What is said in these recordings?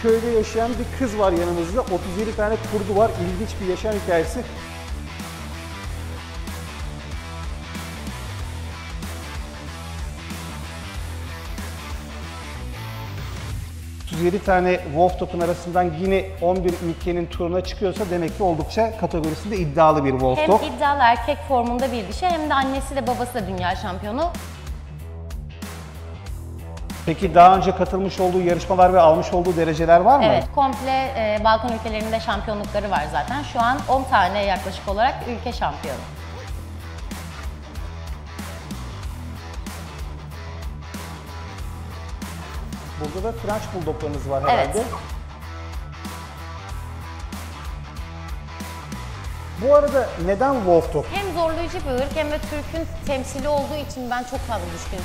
köyde yaşayan bir kız var yanımızda. 37 tane kurdu var. İlginç bir yaşam hikayesi. ...37 tane Wolf Dog'un arasından yine 11 ülkenin turuna çıkıyorsa demek ki oldukça kategorisinde iddialı bir Wolf Dog. Hem iddialı erkek formunda bir dişi hem de annesi de babası da dünya şampiyonu. Peki daha önce katılmış olduğu yarışmalar ve almış olduğu dereceler var mı? Evet, komple Balkan ülkelerinde şampiyonlukları var zaten. Şu an 10 tane yaklaşık olarak ülke şampiyonu. Burada da French Bulldog'larınız var herhalde. Evet. Bu arada neden Wolf Dog? Hem zorlayıcı bir ırk hem de Türk'ün temsili olduğu için ben çok fazla düşkünüm.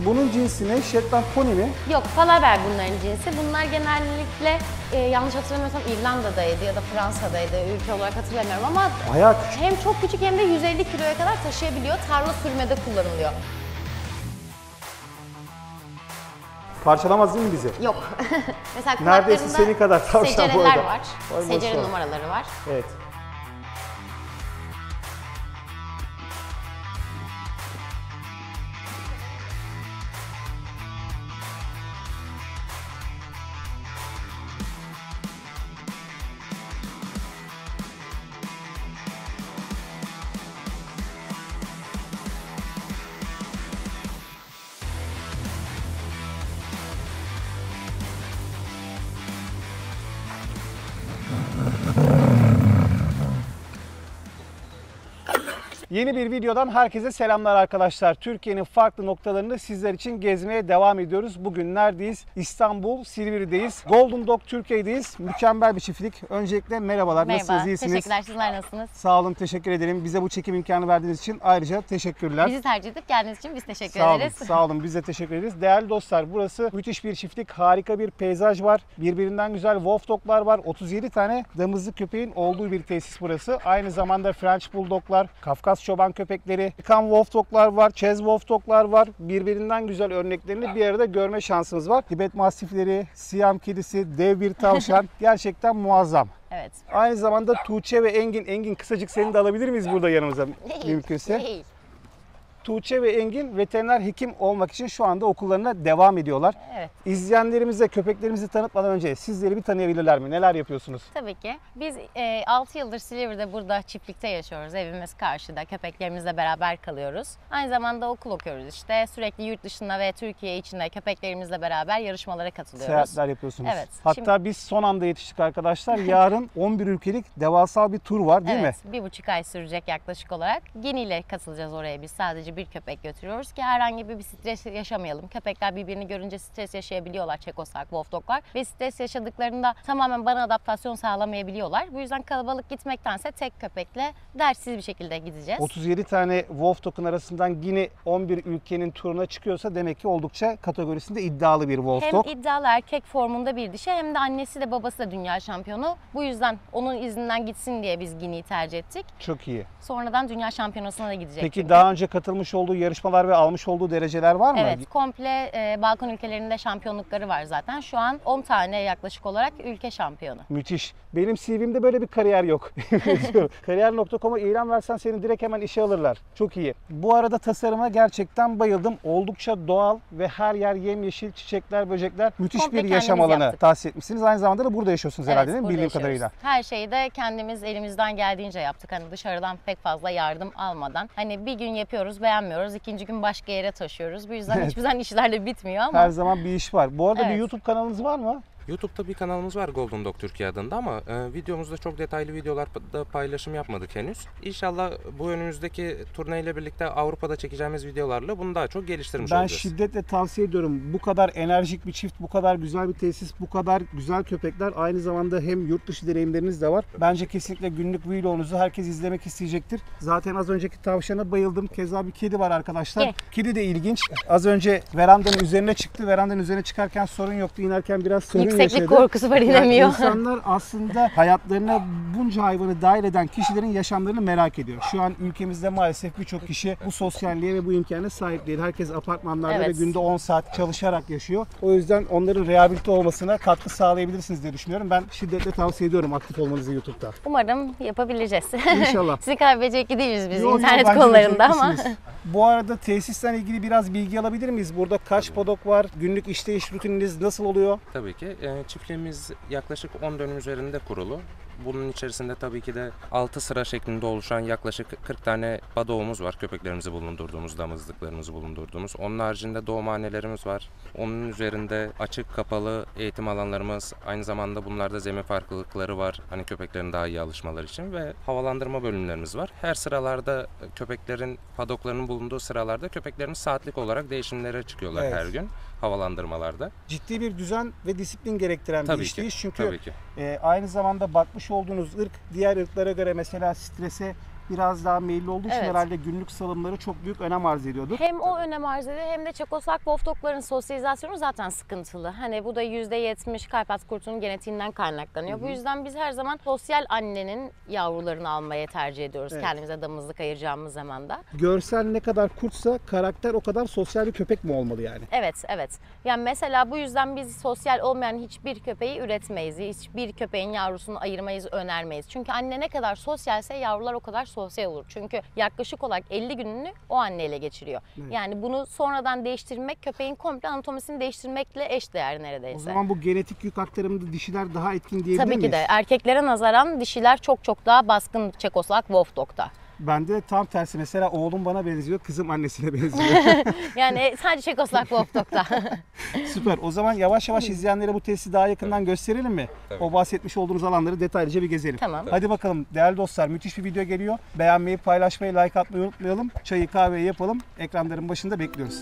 Bunun cinsi ne? Shetland Pony mi? Yok, Falaber bunların cinsi. Bunlar genellikle yanlış hatırlamıyorsam İrlanda'daydı ya da Fransa'daydı, ülke olarak hatırlamıyorum ama Bayağı küçük. hem çok küçük hem de 150 kiloya kadar taşıyabiliyor. Tarla sürmede kullanılıyor. Parçalamaz değil mi bizi? Yok. Mesela Neredeyse kulaklarında senin kadar tavşan secereler boyda. var. Vay Secere maşallah. numaraları var. Evet. Yeni bir videodan herkese selamlar arkadaşlar. Türkiye'nin farklı noktalarını sizler için gezmeye devam ediyoruz. Bugün neredeyiz? İstanbul, Silivri'deyiz. Golden Dog Türkiye'deyiz. Mükemmel bir çiftlik. Öncelikle merhabalar. Merhaba, Nasılsınız? İyisiniz? teşekkürler. Sizler nasılsınız? Sağ olun, teşekkür ederim. Bize bu çekim imkanı verdiğiniz için ayrıca teşekkürler. Bizi tercih edip geldiğiniz için biz teşekkür Sağ olun, ederiz. sağ olun. Biz de teşekkür ederiz. Değerli dostlar, burası müthiş bir çiftlik. Harika bir peyzaj var. Birbirinden güzel Wolf Dog'lar var. 37 tane damızlık köpeğin olduğu bir tesis burası. Aynı zamanda French Bulldog'lar, Kafkas çoban köpekleri, Kan Wolf Dog'lar var, Çez Wolf Dog'lar var. Birbirinden güzel örneklerini bir arada görme şansımız var. Tibet Mastifleri, Siyam kedisi, dev bir tavşan. Gerçekten muazzam. Evet. Aynı zamanda Tuğçe ve Engin. Engin, kısacık seni de alabilir miyiz burada yanımıza mümkünse? Değil. Tuğçe ve Engin veteriner hekim olmak için şu anda okullarına devam ediyorlar. Evet. İzleyenlerimize köpeklerimizi tanıtmadan önce sizleri bir tanıyabilirler mi? Neler yapıyorsunuz? Tabii ki. Biz 6 yıldır Silivri'de burada çiftlikte yaşıyoruz. Evimiz karşıda. Köpeklerimizle beraber kalıyoruz. Aynı zamanda okul okuyoruz işte. Sürekli yurt dışında ve Türkiye içinde köpeklerimizle beraber yarışmalara katılıyoruz. Seyahatler yapıyorsunuz. Evet. Hatta biz son anda yetiştik arkadaşlar. Yarın 11 ülkelik devasa bir tur var değil mi? Evet. 1,5 ay sürecek yaklaşık olarak. Gini ile katılacağız oraya biz. Sadece bir köpek götürüyoruz ki herhangi bir stres yaşamayalım. Köpekler birbirini görünce stres yaşayabiliyorlar, Çekoslovak, Wolf Dog'lar. Ve stres yaşadıklarında tamamen bana adaptasyon sağlamayabiliyorlar. Bu yüzden kalabalık gitmektense tek köpekle dertsiz bir şekilde gideceğiz. 37 tane Wolf Dog'un arasından yine 11 ülkenin turuna çıkıyorsa demek ki oldukça kategorisinde iddialı bir Wolf Dog. Hem iddialı erkek formunda bir dişi hem de annesi de babası da dünya şampiyonu. Bu yüzden onun izinden gitsin diye biz Gini'yi tercih ettik. Çok iyi. Sonradan dünya şampiyonasına da gidecek. Peki çünkü. daha önce katılmış olduğu yarışmalar ve almış olduğu dereceler var mı? Evet, komple Balkan ülkelerinde şampiyonlukları var zaten. Şu an 10 tane yaklaşık olarak ülke şampiyonu. Müthiş. Benim CV'mde böyle bir kariyer yok. Kariyer.com'a ilan versen seni direkt hemen işe alırlar. Çok iyi. Bu arada tasarıma gerçekten bayıldım. Oldukça doğal ve her yer yemyeşil, çiçekler, böcekler. Müthiş Komple bir yaşam kendimiz alanı yaptık. tahsis etmişsiniz. Aynı zamanda da burada yaşıyorsunuz herhalde değil mi? burada Bildiğim yaşıyoruz. kadarıyla. Her şeyi de kendimiz elimizden geldiğince yaptık. Hani dışarıdan pek fazla yardım almadan. Hani bir gün yapıyoruz, beğenmiyoruz. İkinci gün başka yere taşıyoruz. Bu yüzden hiçbir zaman işler de bitmiyor ama. Her zaman bir iş var. Bu arada bir Evet. YouTube kanalınız var mı? YouTube'da bir kanalımız var Golden Dog Türkiye adında ama videomuzda çok detaylı videolarda paylaşım yapmadık henüz. İnşallah bu önümüzdeki turneyle birlikte Avrupa'da çekeceğimiz videolarla bunu daha çok geliştirmiş Ben olacağız. şiddetle tavsiye ediyorum. Bu kadar enerjik bir çift, bu kadar güzel bir tesis, bu kadar güzel köpekler, aynı zamanda hem yurt dışı deneyimleriniz de var. Bence kesinlikle günlük vlogunuzu herkes izlemek isteyecektir. Zaten az önceki tavşana bayıldım. Keza bir kedi var arkadaşlar. Gel. Kedi de ilginç. Az önce verandanın üzerine çıktı. Verandanın üzerine çıkarken sorun yoktu. İnerken biraz sorun Yükseklik yaşadı. korkusu var, Yani inemiyor. insanlar aslında hayatlarına bunca hayvanı dahil eden kişilerin yaşamlarını merak ediyor. Şu an ülkemizde maalesef birçok kişi bu sosyalliğe ve bu imkana sahip değil. Herkes apartmanlarda Evet. ve günde 10 saat çalışarak yaşıyor. O yüzden onların rehabilite olmasına katkı sağlayabilirsiniz diye düşünüyorum. Ben şiddetle tavsiye ediyorum aktif olmanızı YouTube'da. Umarım yapabileceğiz. İnşallah. Sizi kaybedecek değiliz biz Yo, yo, internet bence konularında ama. beceriklisiniz. Bu arada tesisle ilgili biraz bilgi alabilir miyiz? Burada kaç podok var? Günlük işleyiş rutininiz nasıl oluyor? Tabii ki. Çiftliğimiz yaklaşık 10 dönüm üzerinde kurulu. Bunun içerisinde tabii ki de 6 sıra şeklinde oluşan yaklaşık 40 tane padoğumuz var. Köpeklerimizi bulundurduğumuz, damızlıklarımızı bulundurduğumuz. Onun haricinde doğumhanelerimiz var. Onun üzerinde açık kapalı eğitim alanlarımız. Aynı zamanda bunlarda zemin farklılıkları var. Hani köpeklerin daha iyi alışmaları için ve havalandırma bölümlerimiz var. Her sıralarda köpeklerin, padoklarının bulunduğu sıralarda köpeklerimiz saatlik olarak değişimlere çıkıyorlar Evet. her gün havalandırmalarda. Ciddi bir düzen ve disiplin gerektiren bir Tabii işleyiş. ki. Çünkü Tabii ki. aynı zamanda bakmış olduğunuz ırk diğer ırklara göre mesela strese biraz daha meyilli olduğu için Evet. herhalde günlük salımları çok büyük önem arz ediyordur. Hem o önem arz ediyor hem de Çekoslovak Wolf Dog'ların sosyalizasyonu zaten sıkıntılı. Hani bu da %70 Karpat kurtunun genetiğinden kaynaklanıyor. Bu yüzden biz her zaman sosyal annenin yavrularını almaya tercih ediyoruz. Evet. Kendimize damızlık ayıracağımız zaman da. Görsel ne kadar kurtsa karakter o kadar sosyal bir köpek mi olmalı yani? Evet, evet. Yani mesela bu yüzden biz sosyal olmayan hiçbir köpeği üretmeyiz. Hiçbir köpeğin yavrusunu ayırmayız, önermeyiz. Çünkü anne ne kadar sosyalse yavrular o kadar sosyal olur. Çünkü yaklaşık olarak 50 gününü o anneyle geçiriyor. Evet. Yani bunu sonradan değiştirmek köpeğin komple anatomisini değiştirmekle eşdeğer neredeyse. O zaman bu genetik yük aktarımında dişiler daha etkin diyebilir Tabii miyiz? ki de erkeklere nazaran dişiler çok daha baskın Çekoslovak Wolf Dog'da. Bende de tam tersi, mesela oğlum bana benziyor, kızım annesine benziyor. Yani sadece Çekoslovak Wolf Dog'da. Süper. O zaman yavaş yavaş izleyenlere bu tesisi daha yakından gösterelim mi? Tabii. O bahsetmiş olduğunuz alanları detaylıca bir gezelim. Tamam. Hadi bakalım değerli dostlar, müthiş bir video geliyor. Beğenmeyi, paylaşmayı, like atmayı unutmayalım. Çayı kahveyi yapalım. Ekranların başında bekliyoruz.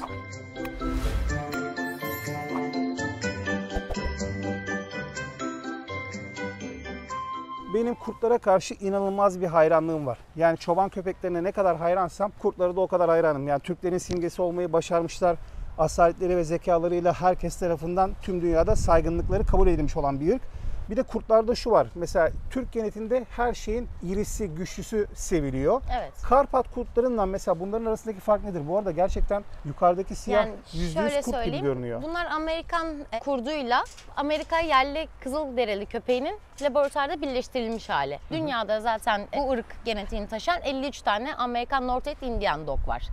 Benim kurtlara karşı inanılmaz bir hayranlığım var. Yani çoban köpeklerine ne kadar hayransam kurtlara da o kadar hayranım. Yani Türklerin simgesi olmayı başarmışlar. Asaletleri ve zekalarıyla herkes tarafından tüm dünyada saygınlıkları kabul edilmiş olan bir ırk. Bir de kurtlarda şu var. Mesela Türk genetinde her şeyin irisi, güçlüsü seviliyor. Evet. Karpat kurtlarınla mesela bunların arasındaki fark nedir? Bu arada gerçekten yukarıdaki siyah Yani %100 şöyle kurt gibi söyleyeyim, görünüyor. bunlar Amerikan kurduyla Amerika yerli kızılderili köpeğinin laboratuvarda birleştirilmiş hali. Dünyada zaten bu ırk genetiğini taşıyan 53 tane Amerikan Northern Indian Dog var.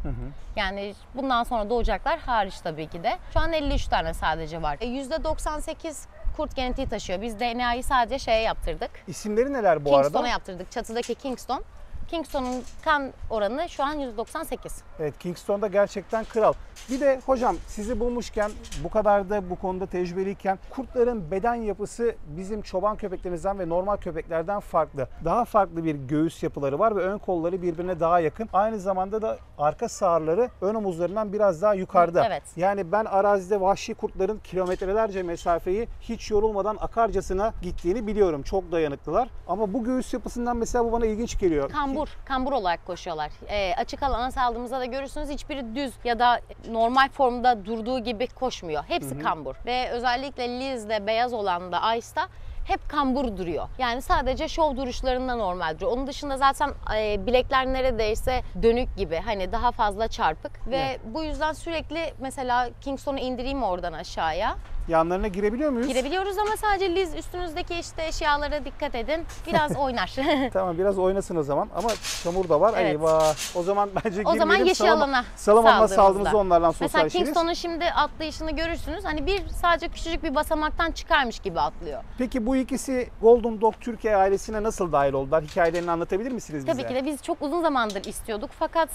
Yani bundan sonra doğacaklar hariç tabii ki de. Şu an 53 tane sadece var. %98 kurt genetiği taşıyor. Biz DNA'yı sadece şeye yaptırdık. İsimleri neler bu Kingston'a arada? yaptırdık. Çatıdaki Kingston. Kingston'un kan oranı şu an %98. Evet, Kingston'da gerçekten kral. Bir de hocam sizi bulmuşken, bu kadar da bu konuda tecrübeliyken, kurtların beden yapısı bizim çoban köpeklerimizden ve normal köpeklerden farklı. Daha farklı bir göğüs yapıları var ve ön kolları birbirine daha yakın. Aynı zamanda da arka sağırları ön omuzlarından biraz daha yukarıda. Evet. Yani ben arazide vahşi kurtların kilometrelerce mesafeyi hiç yorulmadan akarcasına gittiğini biliyorum. Çok dayanıklılar. Ama bu göğüs yapısından mesela bu bana ilginç geliyor. Kambur olarak koşuyorlar. Açık alana saldığımızda da görürsünüz hiçbiri düz ya da normal formda durduğu gibi koşmuyor. Hepsi kambur. Ve özellikle Liz'de, beyaz olan da Ice'da hep kambur duruyor. Yani sadece şov duruşlarında normal duruyor. Onun dışında zaten bilekler neredeyse dönük gibi. Hani daha fazla çarpık. Ve Evet. bu yüzden sürekli mesela Kingston'u indireyim oradan aşağıya. Yanlarına girebiliyor muyuz? Girebiliyoruz ama sadece Liz üstünüzdeki işte eşyalara dikkat edin. Biraz oynar. Tamam, biraz oynasın o zaman ama çamur da var. Evet. Eyvah. O zaman bence O zaman girmeyelim. yeşil alana Salam alma saldığımızda. saldığımızda onlarla Mesela sosyalleşiriz. Kingston'un şimdi atlayışını görürsünüz. Hani sadece küçücük bir basamaktan çıkarmış gibi atlıyor. Peki bu ikisi Golden Dog Türkiye ailesine nasıl dahil oldular? Hikayelerini anlatabilir misiniz bize? Tabii ki de biz çok uzun zamandır istiyorduk. Fakat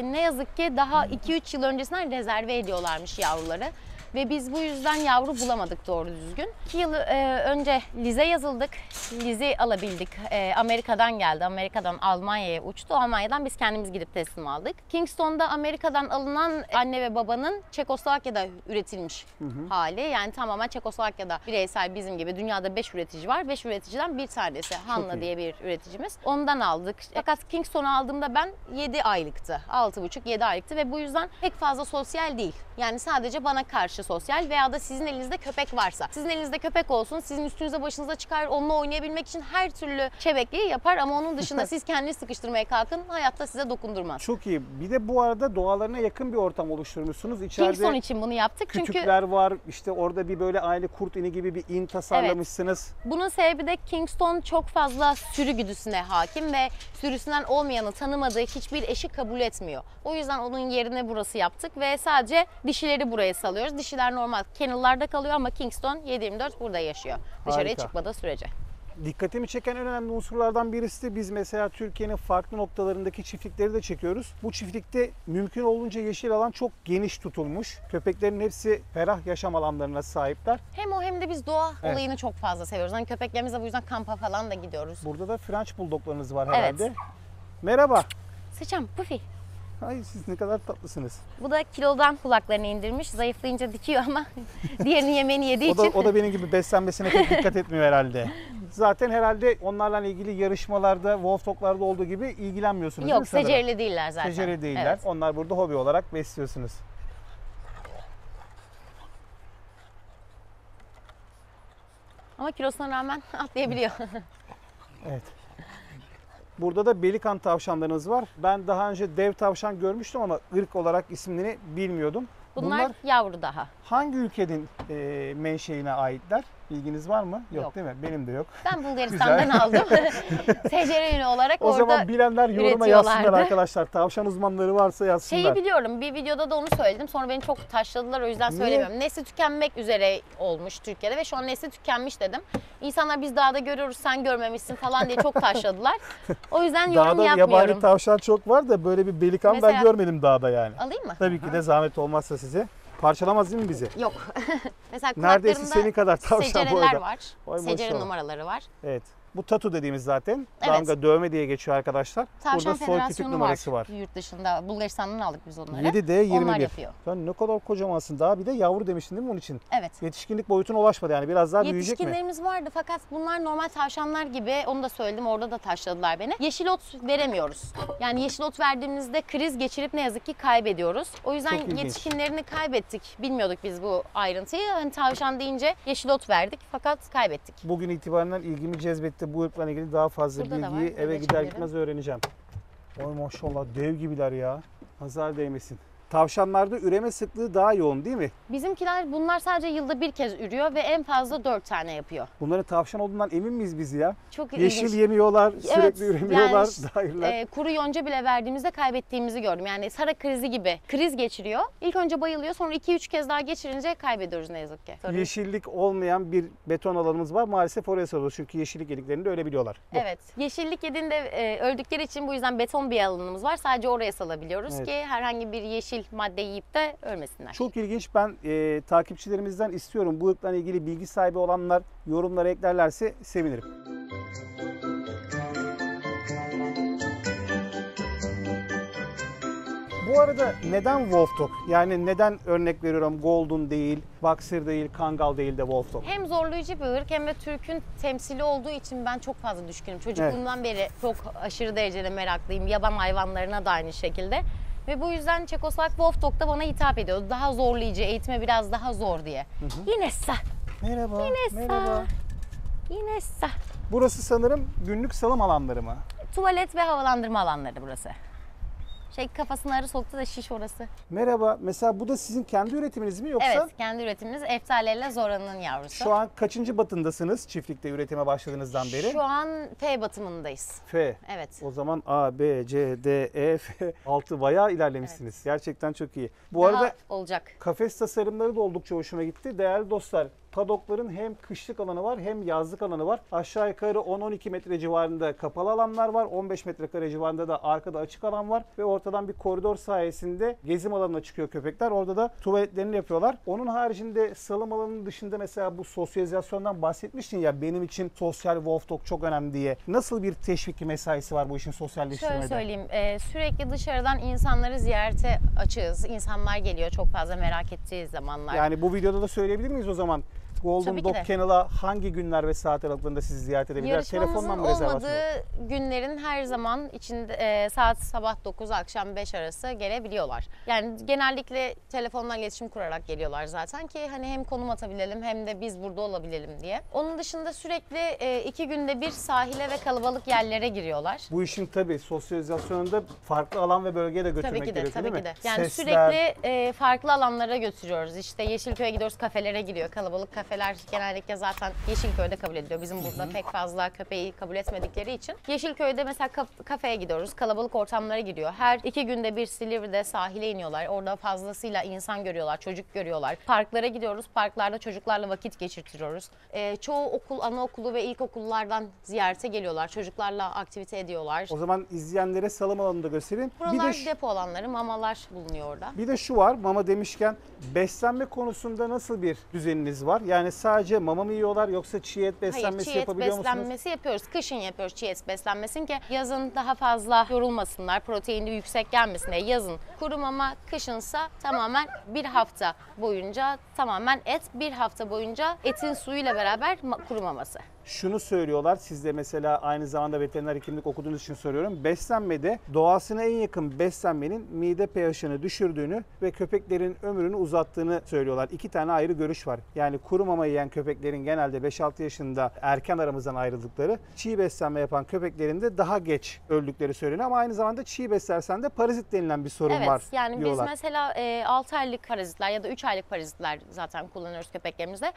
ne yazık ki daha 2-3 yıl öncesinden rezerve ediyorlarmış yavruları. Ve biz bu yüzden yavru bulamadık doğru düzgün. 2 yıl önce Liz'e yazıldık. Liz'i alabildik. Amerika'dan geldi. Amerika'dan Almanya'ya uçtu. Almanya'dan biz kendimiz gidip teslim aldık. Kingston'da Amerika'dan alınan anne ve babanın Çekoslovakya'da üretilmiş hali. Yani tamamen Çekoslovakya'da bireysel bizim gibi dünyada 5 üretici var. 5 üreticiden bir tanesi Hanna diye bir üreticimiz. Ondan aldık. Fakat Kingston'u aldığımda ben 7 aylıktı. 6,5-7 aylıktı ve bu yüzden pek fazla sosyal değil. Yani sadece bana karşı sosyal veya da sizin elinizde köpek varsa. Sizin elinizde köpek olsun, sizin üstünüze başınıza çıkar, onunla oynayabilmek için her türlü şebekliği yapar ama onun dışında siz kendinizi sıkıştırmaya kalkın, hayatta size dokundurmaz. Çok iyi. Bir de bu arada doğalarına yakın bir ortam oluşturmuşsunuz. İçeride Kingston için bunu yaptık çünkü kütükler var. İşte orada bir böyle aile kurt ini gibi bir in tasarlamışsınız. bunun sebebi de Kingston çok fazla sürü güdüsüne hakim ve sürüsünden olmayanı tanımadığı hiçbir eşi kabul etmiyor. O yüzden onun yerine burası yaptık ve sadece dişileri buraya salıyoruz. Dişiler normal kennel'larda kalıyor ama Kingston 7/24 burada yaşıyor. Dışarıya Harika. çıkmadığı sürece. Dikkatimi çeken en önemli unsurlardan birisi de biz mesela Türkiye'nin farklı noktalarındaki çiftlikleri de çekiyoruz. Bu çiftlikte mümkün olduğunca yeşil alan çok geniş tutulmuş. Köpeklerin hepsi ferah yaşam alanlarına sahipler. Hem o hem de biz doğa Evet. olayını çok fazla seviyoruz. Hani köpeklerimizle bu yüzden kampa falan da gidiyoruz. Burada da French Bulldog'larınız var Evet. herhalde. Merhaba. Sıçam, Puffy. Ay siz ne kadar tatlısınız. Bu da kilodan kulaklarını indirmiş. Zayıflayınca dikiyor ama diğerinin yemeğini yediği O da, için. o da benim gibi beslenmesine pek dikkat etmiyor herhalde. Zaten herhalde onlarla ilgili yarışmalarda, Wolf Dog'larda olduğu gibi ilgilenmiyorsunuz değil mi Yok, sanırım? secereli değiller zaten. Seceri değiller. Evet. Onlar burada hobi olarak besliyorsunuz. Ama kilosuna rağmen atlayabiliyor. Evet. Burada da Belikan tavşanlarınız var. Ben daha önce dev tavşan görmüştüm ama ırk olarak ismini bilmiyordum. Bunlar yavru daha. hangi ülkenin menşeine aitler? Bilginiz var mı? Yok, Yok. değil mi? Benim de yok. Ben Bulgaristan'dan aldım. Secere ünlü olarak O orada zaman bilenler yoruma yazsınlar üretiyorlardı. arkadaşlar. Tavşan uzmanları varsa yazsınlar. Şeyi biliyorum, bir videoda da onu söyledim. Sonra beni çok taşladılar, o yüzden Niye? söylemiyorum. Nesli tükenmek üzere olmuş Türkiye'de ve şu an nesli tükenmiş dedim. İnsanlar biz dağda görüyoruz, sen görmemişsin falan diye çok taşladılar. O yüzden yorum Dağda yapmıyorum. yabani tavşan çok var da böyle bir belikan ben Mesela- görmedim dağda yani. Alayım mı? Tabii ki de zahmet olmazsa size. Parçalamaz değil mi bizi? Yok. Mesela Neredeyse kulaklarında senin kadar tavşan secereler boyda. var. Vay Secere maşallah. numaraları var. Evet. Bu tatu dediğimiz zaten. Evet. Damga dövme diye geçiyor arkadaşlar. Tavşan Burada soy kütük Federasyonu numarası var. Yurt dışında. Bulgaristan'dan aldık biz onları. 7D Onlar 21. yapıyor. Sen ne kadar kocamansın. Daha bir de yavru demiştin değil mi onun için? Evet. Yetişkinlik boyutuna ulaşmadı yani. Biraz daha büyüyecek mi? Yetişkinlerimiz vardı fakat bunlar normal tavşanlar gibi, onu da söyledim, orada da taşladılar beni. Yeşil ot veremiyoruz. Yani yeşil ot verdiğimizde kriz geçirip ne yazık ki kaybediyoruz. O yüzden Çok ilginç. yetişkinlerini kaybettik. Bilmiyorduk biz bu ayrıntıyı. Hani tavşan deyince yeşil ot verdik fakat kaybettik. Bugün itibariyle ilgimi cezbetti. Bu ırkla ilgili daha fazla Burada da bilgiyi var, eve gider geçebilirim. gitmez öğreneceğim. Oy maşallah dev gibiler ya. Nazar değmesin. Tavşanlarda üreme sıklığı daha yoğun değil mi? Bizimkiler bunlar sadece yılda bir kez ürüyor ve en fazla 4 tane yapıyor. Bunların tavşan olduğundan emin miyiz biz ya? Çok Yeşil ilginç. yemiyorlar, Evet, sürekli üremiyorlar, yani dairler. kuru yonca bile verdiğimizde kaybettiğimizi gördüm. Yani Sara krizi gibi kriz geçiriyor. İlk önce bayılıyor, sonra 2-3 kez daha geçirince kaybediyoruz ne yazık ki. Yeşillik olmayan bir beton alanımız var. Maalesef oraya salıyoruz çünkü yeşillik yediklerinde ölebiliyorlar. Bu. Evet. Yeşillik yediğinde öldükleri için bu yüzden beton bir alanımız var. Sadece oraya salabiliyoruz Evet. ki herhangi bir yeşil madde yiyip de ölmesinler. Çok ilginç. Ben takipçilerimizden istiyorum. Bu ırkla ilgili bilgi sahibi olanlar yorumlara eklerlerse sevinirim. Bu arada neden Wolf Dog? Yani neden örnek veriyorum Golden değil, Boxer değil, Kangal değil de Wolf Dog? Hem zorlayıcı bir ırk hem de Türk'ün temsili olduğu için ben çok fazla düşkünüm. Çocukluğumdan beri çok aşırı derecede meraklıyım. Yaban hayvanlarına da aynı şekilde. Ve bu yüzden Çekoslovak Wolf Dog da bana hitap ediyordu. Daha zorlayıcı, eğitime biraz daha zor diye. Inessa, Merhaba. Inessa, Merhaba. Inessa. Burası sanırım günlük salım alanları mı? Tuvalet ve havalandırma alanları burası. Kafasını arı soktu da şiş orası. Merhaba. Mesela bu da sizin kendi üretiminiz mi yoksa? Evet, kendi üretimimiz Eftale ile Zora'nın yavrusu. Şu an kaçıncı batındasınız çiftlikte üretime başladığınızdan beri? Şu an F batımındayız. F. Evet. O zaman A, B, C, D, E, F, 6 bayağı ilerlemişsiniz. Gerçekten çok iyi. Bu Daha arada olacak. kafes tasarımları da oldukça hoşuma gitti. Değerli dostlar, padokların hem kışlık alanı var hem yazlık alanı var. Aşağı yukarı 10-12 metre civarında kapalı alanlar var. 15 metrekare civarında da arkada açık alan var. Ve ortadan bir koridor sayesinde gezim alanına çıkıyor köpekler. Orada da tuvaletlerini yapıyorlar. Onun haricinde salım alanının dışında mesela bu sosyalizasyondan bahsetmiştin ya, benim için sosyal wolf dog çok önemli diye. Nasıl bir teşvik mesaisi var bu işin sosyalleştirmede? Şöyle söyleyeyim, sürekli dışarıdan insanları ziyarete açığız. İnsanlar geliyor çok fazla merak ettiği zamanlar. Yani bu videoda da söyleyebilir miyiz o zaman? Golden Tabii ki Dog de. Kennel'a hangi günler ve saat aralığında sizi ziyaret edebilirler? Yarışmamızın Telefondan mı rezervasyon? olmadığı günlerin her zaman içinde saat sabah 9 akşam 5 arası gelebiliyorlar. Yani genellikle telefondan iletişim kurarak geliyorlar zaten ki hani hem konum atabilelim hem de biz burada olabilelim diye. Onun dışında sürekli 2 günde bir sahile ve kalabalık yerlere giriyorlar. Bu işin tabii sosyalizasyonunda farklı alan ve bölgeye de götürmek Tabii ki de, gerekiyor tabii değil ki mi? de. Yani Sesler, sürekli farklı alanlara götürüyoruz. İşte Yeşilköy'e gidiyoruz, kafelere gidiyor. Kalabalık kafeler genellikle zaten Yeşilköy'de kabul ediliyor. Bizim burada pek fazla köpeği kabul etmedikleri için. Yeşilköy'de mesela kafeye gidiyoruz, kalabalık ortamlara giriyor. Her 2 günde bir Silivri'de sahile iniyorlar. Orada fazlasıyla insan görüyorlar, çocuk görüyorlar. Parklara gidiyoruz, parklarda çocuklarla vakit geçirtiyoruz. Çoğu okul, anaokulu ve ilkokullardan ziyarete geliyorlar. Çocuklarla aktivite ediyorlar. O zaman izleyenlere salım alanını da göstereyim. Buralar depo alanları, mamalar bulunuyor orada. Bir de şu var, mama demişken beslenme konusunda nasıl bir düzeniniz var? Yani sadece mama mı yiyorlar yoksa çiğ et beslenmesi Hayır, çiğ et yapabiliyor musunuz? beslenmesi yapıyoruz. Kışın yapıyoruz çiğ et beslenmesini ki yazın daha fazla yorulmasınlar, proteini yüksek gelmesin diye. Yazın kuru mama, kışınsa tamamen bir hafta boyunca tamamen et, bir hafta boyunca etin suyuyla beraber kuru maması. Şunu söylüyorlar, siz de mesela aynı zamanda veteriner hekimlik okuduğunuz için soruyorum. Beslenmede doğasına en yakın beslenmenin mide pH'ını düşürdüğünü ve köpeklerin ömrünü uzattığını söylüyorlar. 2 tane ayrı görüş var. Yani kuru mama yiyen köpeklerin genelde 5-6 yaşında erken aramızdan ayrıldıkları, çiğ beslenme yapan köpeklerin de daha geç öldükleri söyleniyor. Ama aynı zamanda çiğ beslersen de parazit denilen bir sorun Evet, var yani diyorlar. biz mesela 6 aylık parazitler ya da 3 aylık parazitler zaten kullanıyoruz köpeklerimizde.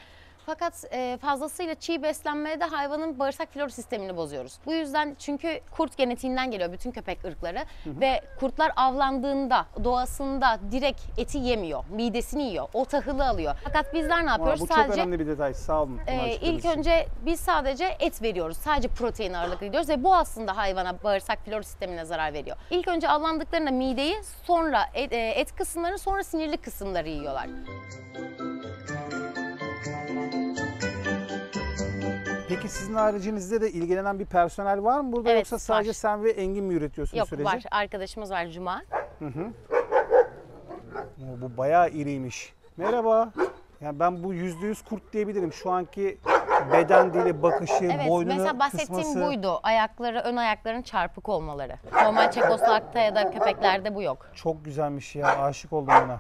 Fakat fazlasıyla çiğ beslenmede hayvanın bağırsak flora sistemini bozuyoruz. Bu yüzden çünkü kurt genetiğinden geliyor bütün köpek ırkları ve kurtlar avlandığında doğasında direkt eti yemiyor, midesini yiyor, o tahılı alıyor. Fakat bizler ne yapıyoruz? Bu çok önemli bir detay, sağ olun. bunu açıkladığınız İlk için. önce biz sadece et veriyoruz, sadece protein ağırlıklı gidiyoruz ve bu aslında hayvana bağırsak flora sistemine zarar veriyor. İlk önce avlandıklarında mideyi, sonra et kısımlarını, sonra sinirli kısımları yiyorlar. Peki sizin haricinizde de ilgilenen bir personel var mı burada, Evet, yoksa sadece var. sen ve Engin mi yürütüyorsun Yok süreci? var, arkadaşımız var Cuma. Bu bayağı iriymiş. Merhaba. Yani ben bu %100 kurt diyebilirim. Şu anki beden dili, bakışı, Evet, boynunu mesela bahsettiğim kısması. buydu. Ayakları, ön ayakların çarpık olmaları. Normal Çekoslovak'ta ya da köpeklerde bu yok. Çok güzelmiş ya. Aşık oldum buna.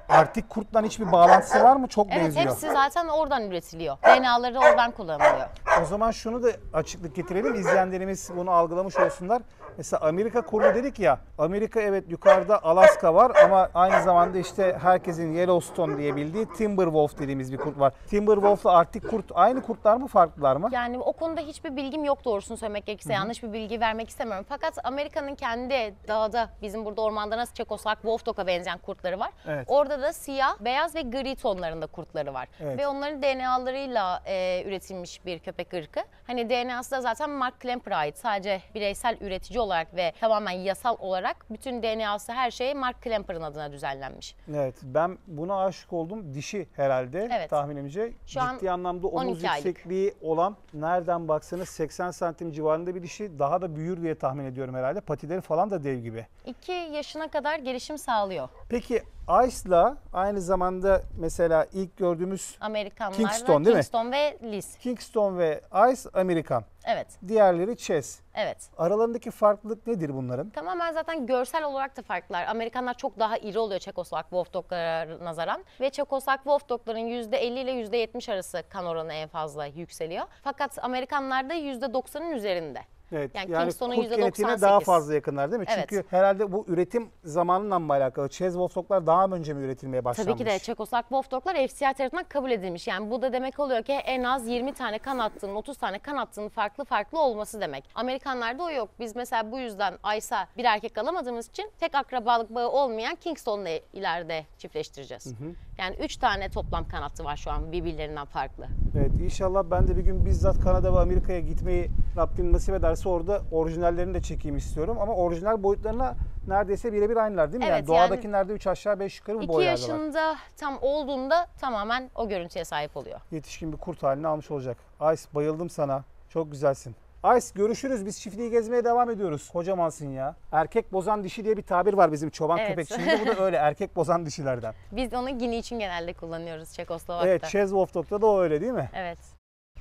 Arctic kurtla hiçbir bağlantısı var mı? Çok Evet, benziyor. hepsi zaten oradan üretiliyor. DNA'ları oradan kullanılıyor. O zaman şunu da açıklık getirelim. İzleyenlerimiz bunu algılamış olsunlar. Mesela Amerika kurdu dedik ya. Amerika, evet, yukarıda Alaska var ama aynı zamanda işte herkesin Yellowstone diye bildiği Timberwolf dediğimiz bir kurt var. Timberwolf'la Arctic kurt aynı kurtlar mı, farklılar mı? Yani o konuda hiçbir bilgim yok doğrusunu söylemek gerekirse. Yanlış bir bilgi vermek istemiyorum. Fakat Amerika'nın kendi dağda, bizim burada ormanda nasıl Çekoslovak Wolf Dog'a benzeyen kurtları var. Evet. Orada da siyah, beyaz ve gri tonlarında kurtları var. Evet. Ve onların DNA'larıyla üretilmiş bir köpek ırkı. Hani DNA'sı da zaten Mark Klemper'a ait. Sadece bireysel üretici olarak ve tamamen yasal olarak bütün DNA'sı, her şey Mark Klemper'ın adına düzenlenmiş. Evet, ben buna aşık oldum. Dişi herhalde, Evet. tahminimce. Şu an Ciddi anlamda omuz 12 aylık. yüksekliği olan, nereden baksanız 80 santim civarında bir dişi. Daha da büyür diye tahmin ediyorum herhalde. Patileri falan da dev gibi. 2 yaşına kadar gelişim sağlıyor. Peki Ice'la aynı zamanda mesela ilk gördüğümüz Amerikanlar Kingston, da değil mi? Kingston ve Liz. Kingston ve Ice Amerikan. Evet, Diğerleri Chess. evet. Aralarındaki farklılık nedir bunların? Tamamen zaten görsel olarak da farklılar. Amerikanlar çok daha iri oluyor Çekoslovak Wolf Dog'lara nazaran. Ve Çekoslovak Wolf Dog'ların %50 ile %70 arası kan oranı en fazla yükseliyor. Fakat Amerikanlarda %90'ın üzerinde. Evet, Yani yani Kingston'un kurt genetiğine %98. daha fazla yakınlar değil mi? Evet. Çünkü herhalde bu üretim zamanıyla mı alakalı? Chess Wolf Dog'lar daha önce mi üretilmeye başlanmış? Tabii ki de Çekoslovak Wolf Dog'lar FCI tarafından kabul edilmiş. Yani bu da demek oluyor ki en az 20 tane kan attığının, 30 tane kan attığının farklı olması demek. Amerikanlarda o yok. Biz mesela bu yüzden Ice'a bir erkek alamadığımız için tek akrabalık bağı olmayan Kingston'la ileride çiftleştireceğiz. Yani 3 tane toplam kanatı var şu an birbirlerinden farklı. Evet, inşallah ben de bir gün bizzat Kanada ve Amerika'ya gitmeyi Rabbim nasip ederse orada orijinallerini de çekeyim istiyorum. Ama orijinal boyutlarına neredeyse birebir aynılar değil mi? Evet, Yani doğadakilerde 3 aşağı 5 yukarı bu 2 boylarda var. yaşında tam olduğunda tamamen o görüntüye sahip oluyor. Yetişkin bir kurt halini almış olacak. Ice, bayıldım sana. Çok güzelsin. Ice, görüşürüz. Biz çiftliği gezmeye devam ediyoruz. Kocamansın ya. Erkek bozan dişi diye bir tabir var bizim çoban Evet. köpekçiliğinde. Bu da öyle, erkek bozan dişilerden. Biz onu Gini için genelde kullanıyoruz Çekoslovak'ta. Evet, Chess Wolf Dog'da da o öyle değil mi? Evet.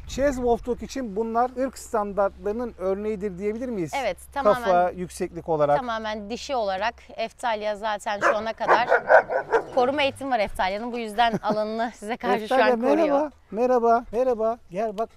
Chess Wolf Dog için bunlar ırk standartlarının örneğidir diyebilir miyiz? Evet, tamamen Kafa, yükseklik olarak. tamamen dişi olarak Eftalya zaten şu ana kadar koruma eğitimi var Eftalya'nın. Bu yüzden alanını size karşı şu Eftalya, an koruyor. merhaba, merhaba, merhaba. Gel bak,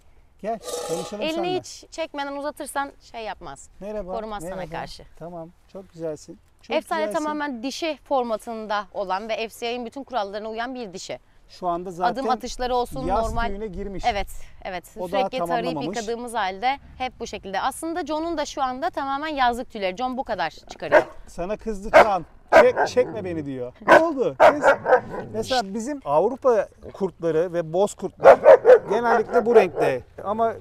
gel. Konuşalım Elini seninle. hiç çekmeden uzatırsan şey yapmaz. Merhaba, korumaz sana merhaba. karşı. Tamam, çok güzelsin. Çok Eftalya güzelsin. tamamen dişi formatında olan ve FCI'nin bütün kurallarına uyan bir dişi. Şu anda zaten Adım atışları olsun yaz normal. tüyüne girmiş. Evet, evet. O daha Sürekli tarayıp tamamlamamış. yıkadığımız halde hep bu şekilde. Aslında John'un da şu anda tamamen yazlık tüyleri. John bu kadar çıkarıyor. Sana kızdı Çağan. Çekme beni diyor. Ne oldu? Mesela bizim Avrupa kurtları ve boz kurtlar genellikle bu renkte. Ama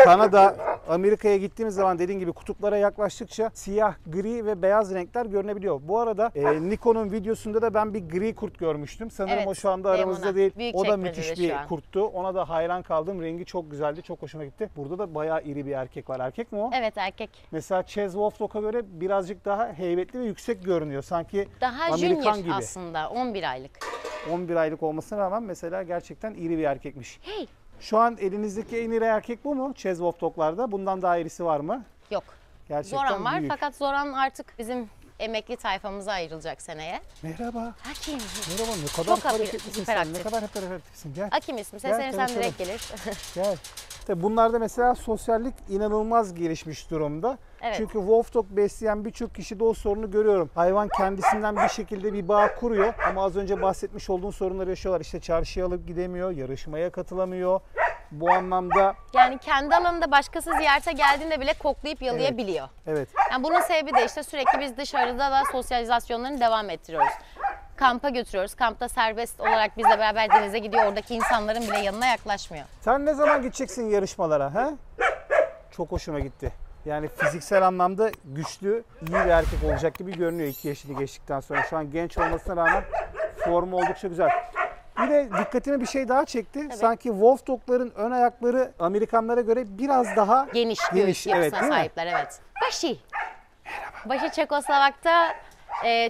Kanada, Amerika'ya gittiğimiz zaman dediğin gibi kutuplara yaklaştıkça siyah, gri ve beyaz renkler görünebiliyor. Bu arada Nikon'un videosunda da ben bir gri kurt görmüştüm. Sanırım Evet, o şu anda aramızda Lemon'a. değil. Büyük O da çekmecede müthiş şu bir an. kurttu. Ona da hayran kaldım. Rengi çok güzeldi. Çok hoşuma gitti. Burada da bayağı iri bir erkek var. Erkek mi o? Evet, erkek. Mesela Chess Wolf Dog'a göre birazcık daha heybetli ve yüksek görünüyor. Sanki Daha Amerikan junior gibi. aslında, 11 aylık. 11 aylık olmasına rağmen mesela gerçekten iri bir erkekmiş. Hey! Şu an elinizdeki en iri erkek bu mu? Chess Wolf Dog'larda. Bundan daha irisi var mı? Yok. Gerçekten Zoran var büyük. fakat Zoran artık bizim emekli tayfamıza ayrılacak seneye. Merhaba. Hakim. Merhaba. Ne kadar Çok hareketlisin sen. Ne hiperaktif. kadar hiperaktifsin. Gel. Hakim ismi. Gel, Seslenirsen konuşalım. direkt gelir. Gel. Tabii bunlarda mesela sosyallik inanılmaz gelişmiş durumda. Evet. Çünkü Wolf Dog besleyen birçok kişide o sorunu görüyorum. Hayvan kendisinden bir şekilde bir bağ kuruyor ama az önce bahsetmiş olduğun sorunları yaşıyorlar. İşte çarşıya alıp gidemiyor, yarışmaya katılamıyor. Bu anlamda Yani kendi alanında başkası ziyarete geldiğinde bile koklayıp yalayabiliyor. evet. Yani bunun sebebi de işte sürekli biz dışarıda da sosyalizasyonlarını devam ettiriyoruz. Kampa götürüyoruz. Kampta serbest olarak bizle beraber denize gidiyor. Oradaki insanların bile yanına yaklaşmıyor. Sen ne zaman gideceksin yarışmalara? He? Çok hoşuma gitti. Yani fiziksel anlamda güçlü, iyi bir erkek olacak gibi görünüyor 2 yaşını geçtikten sonra. Şu an genç olmasına rağmen formu oldukça güzel. Bir de dikkatimi bir şey daha çekti. Evet. Sanki Wolf Dog'ların ön ayakları Amerikanlara göre biraz daha Geniş Geniş, göğüs yapısına evet, değil mi? sahipler. Evet. Başı. Başı Çekoslovak'ta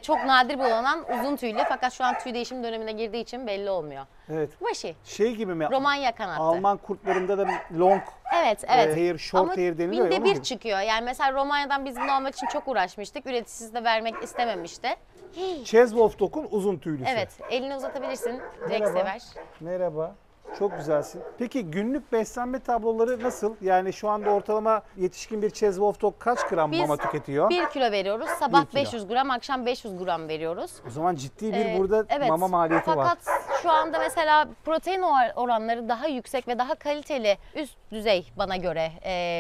çok nadir bulunan uzun tüylü fakat şu an tüy değişim dönemine girdiği için belli olmuyor. evet. Başı. Şey gibi mi? Romanya kanatlı. Alman kurtlarında da long Evet, evet. hair, short Ama hair deniliyor ya, binde onun bir gibi. çıkıyor. Yani mesela Romanya'dan biz bunu almak için çok uğraşmıştık. Üreticisi de vermek istememişti. Chess Wolf Dog'un uzun tüylüsü. Evet, elini uzatabilirsin. Direkt Merhaba. sever. Merhaba. Çok güzelsin. Peki günlük beslenme tabloları nasıl? Yani şu anda ortalama yetişkin bir Chess Wolf Dog kaç gram Biz mama tüketiyor? 1 kilo veriyoruz. Sabah 1 kilo. 500 gram, akşam 500 gram veriyoruz. O zaman ciddi bir burada Evet, mama maliyeti var. fakat şu anda mesela protein oranları daha yüksek ve daha kaliteli üst düzey bana göre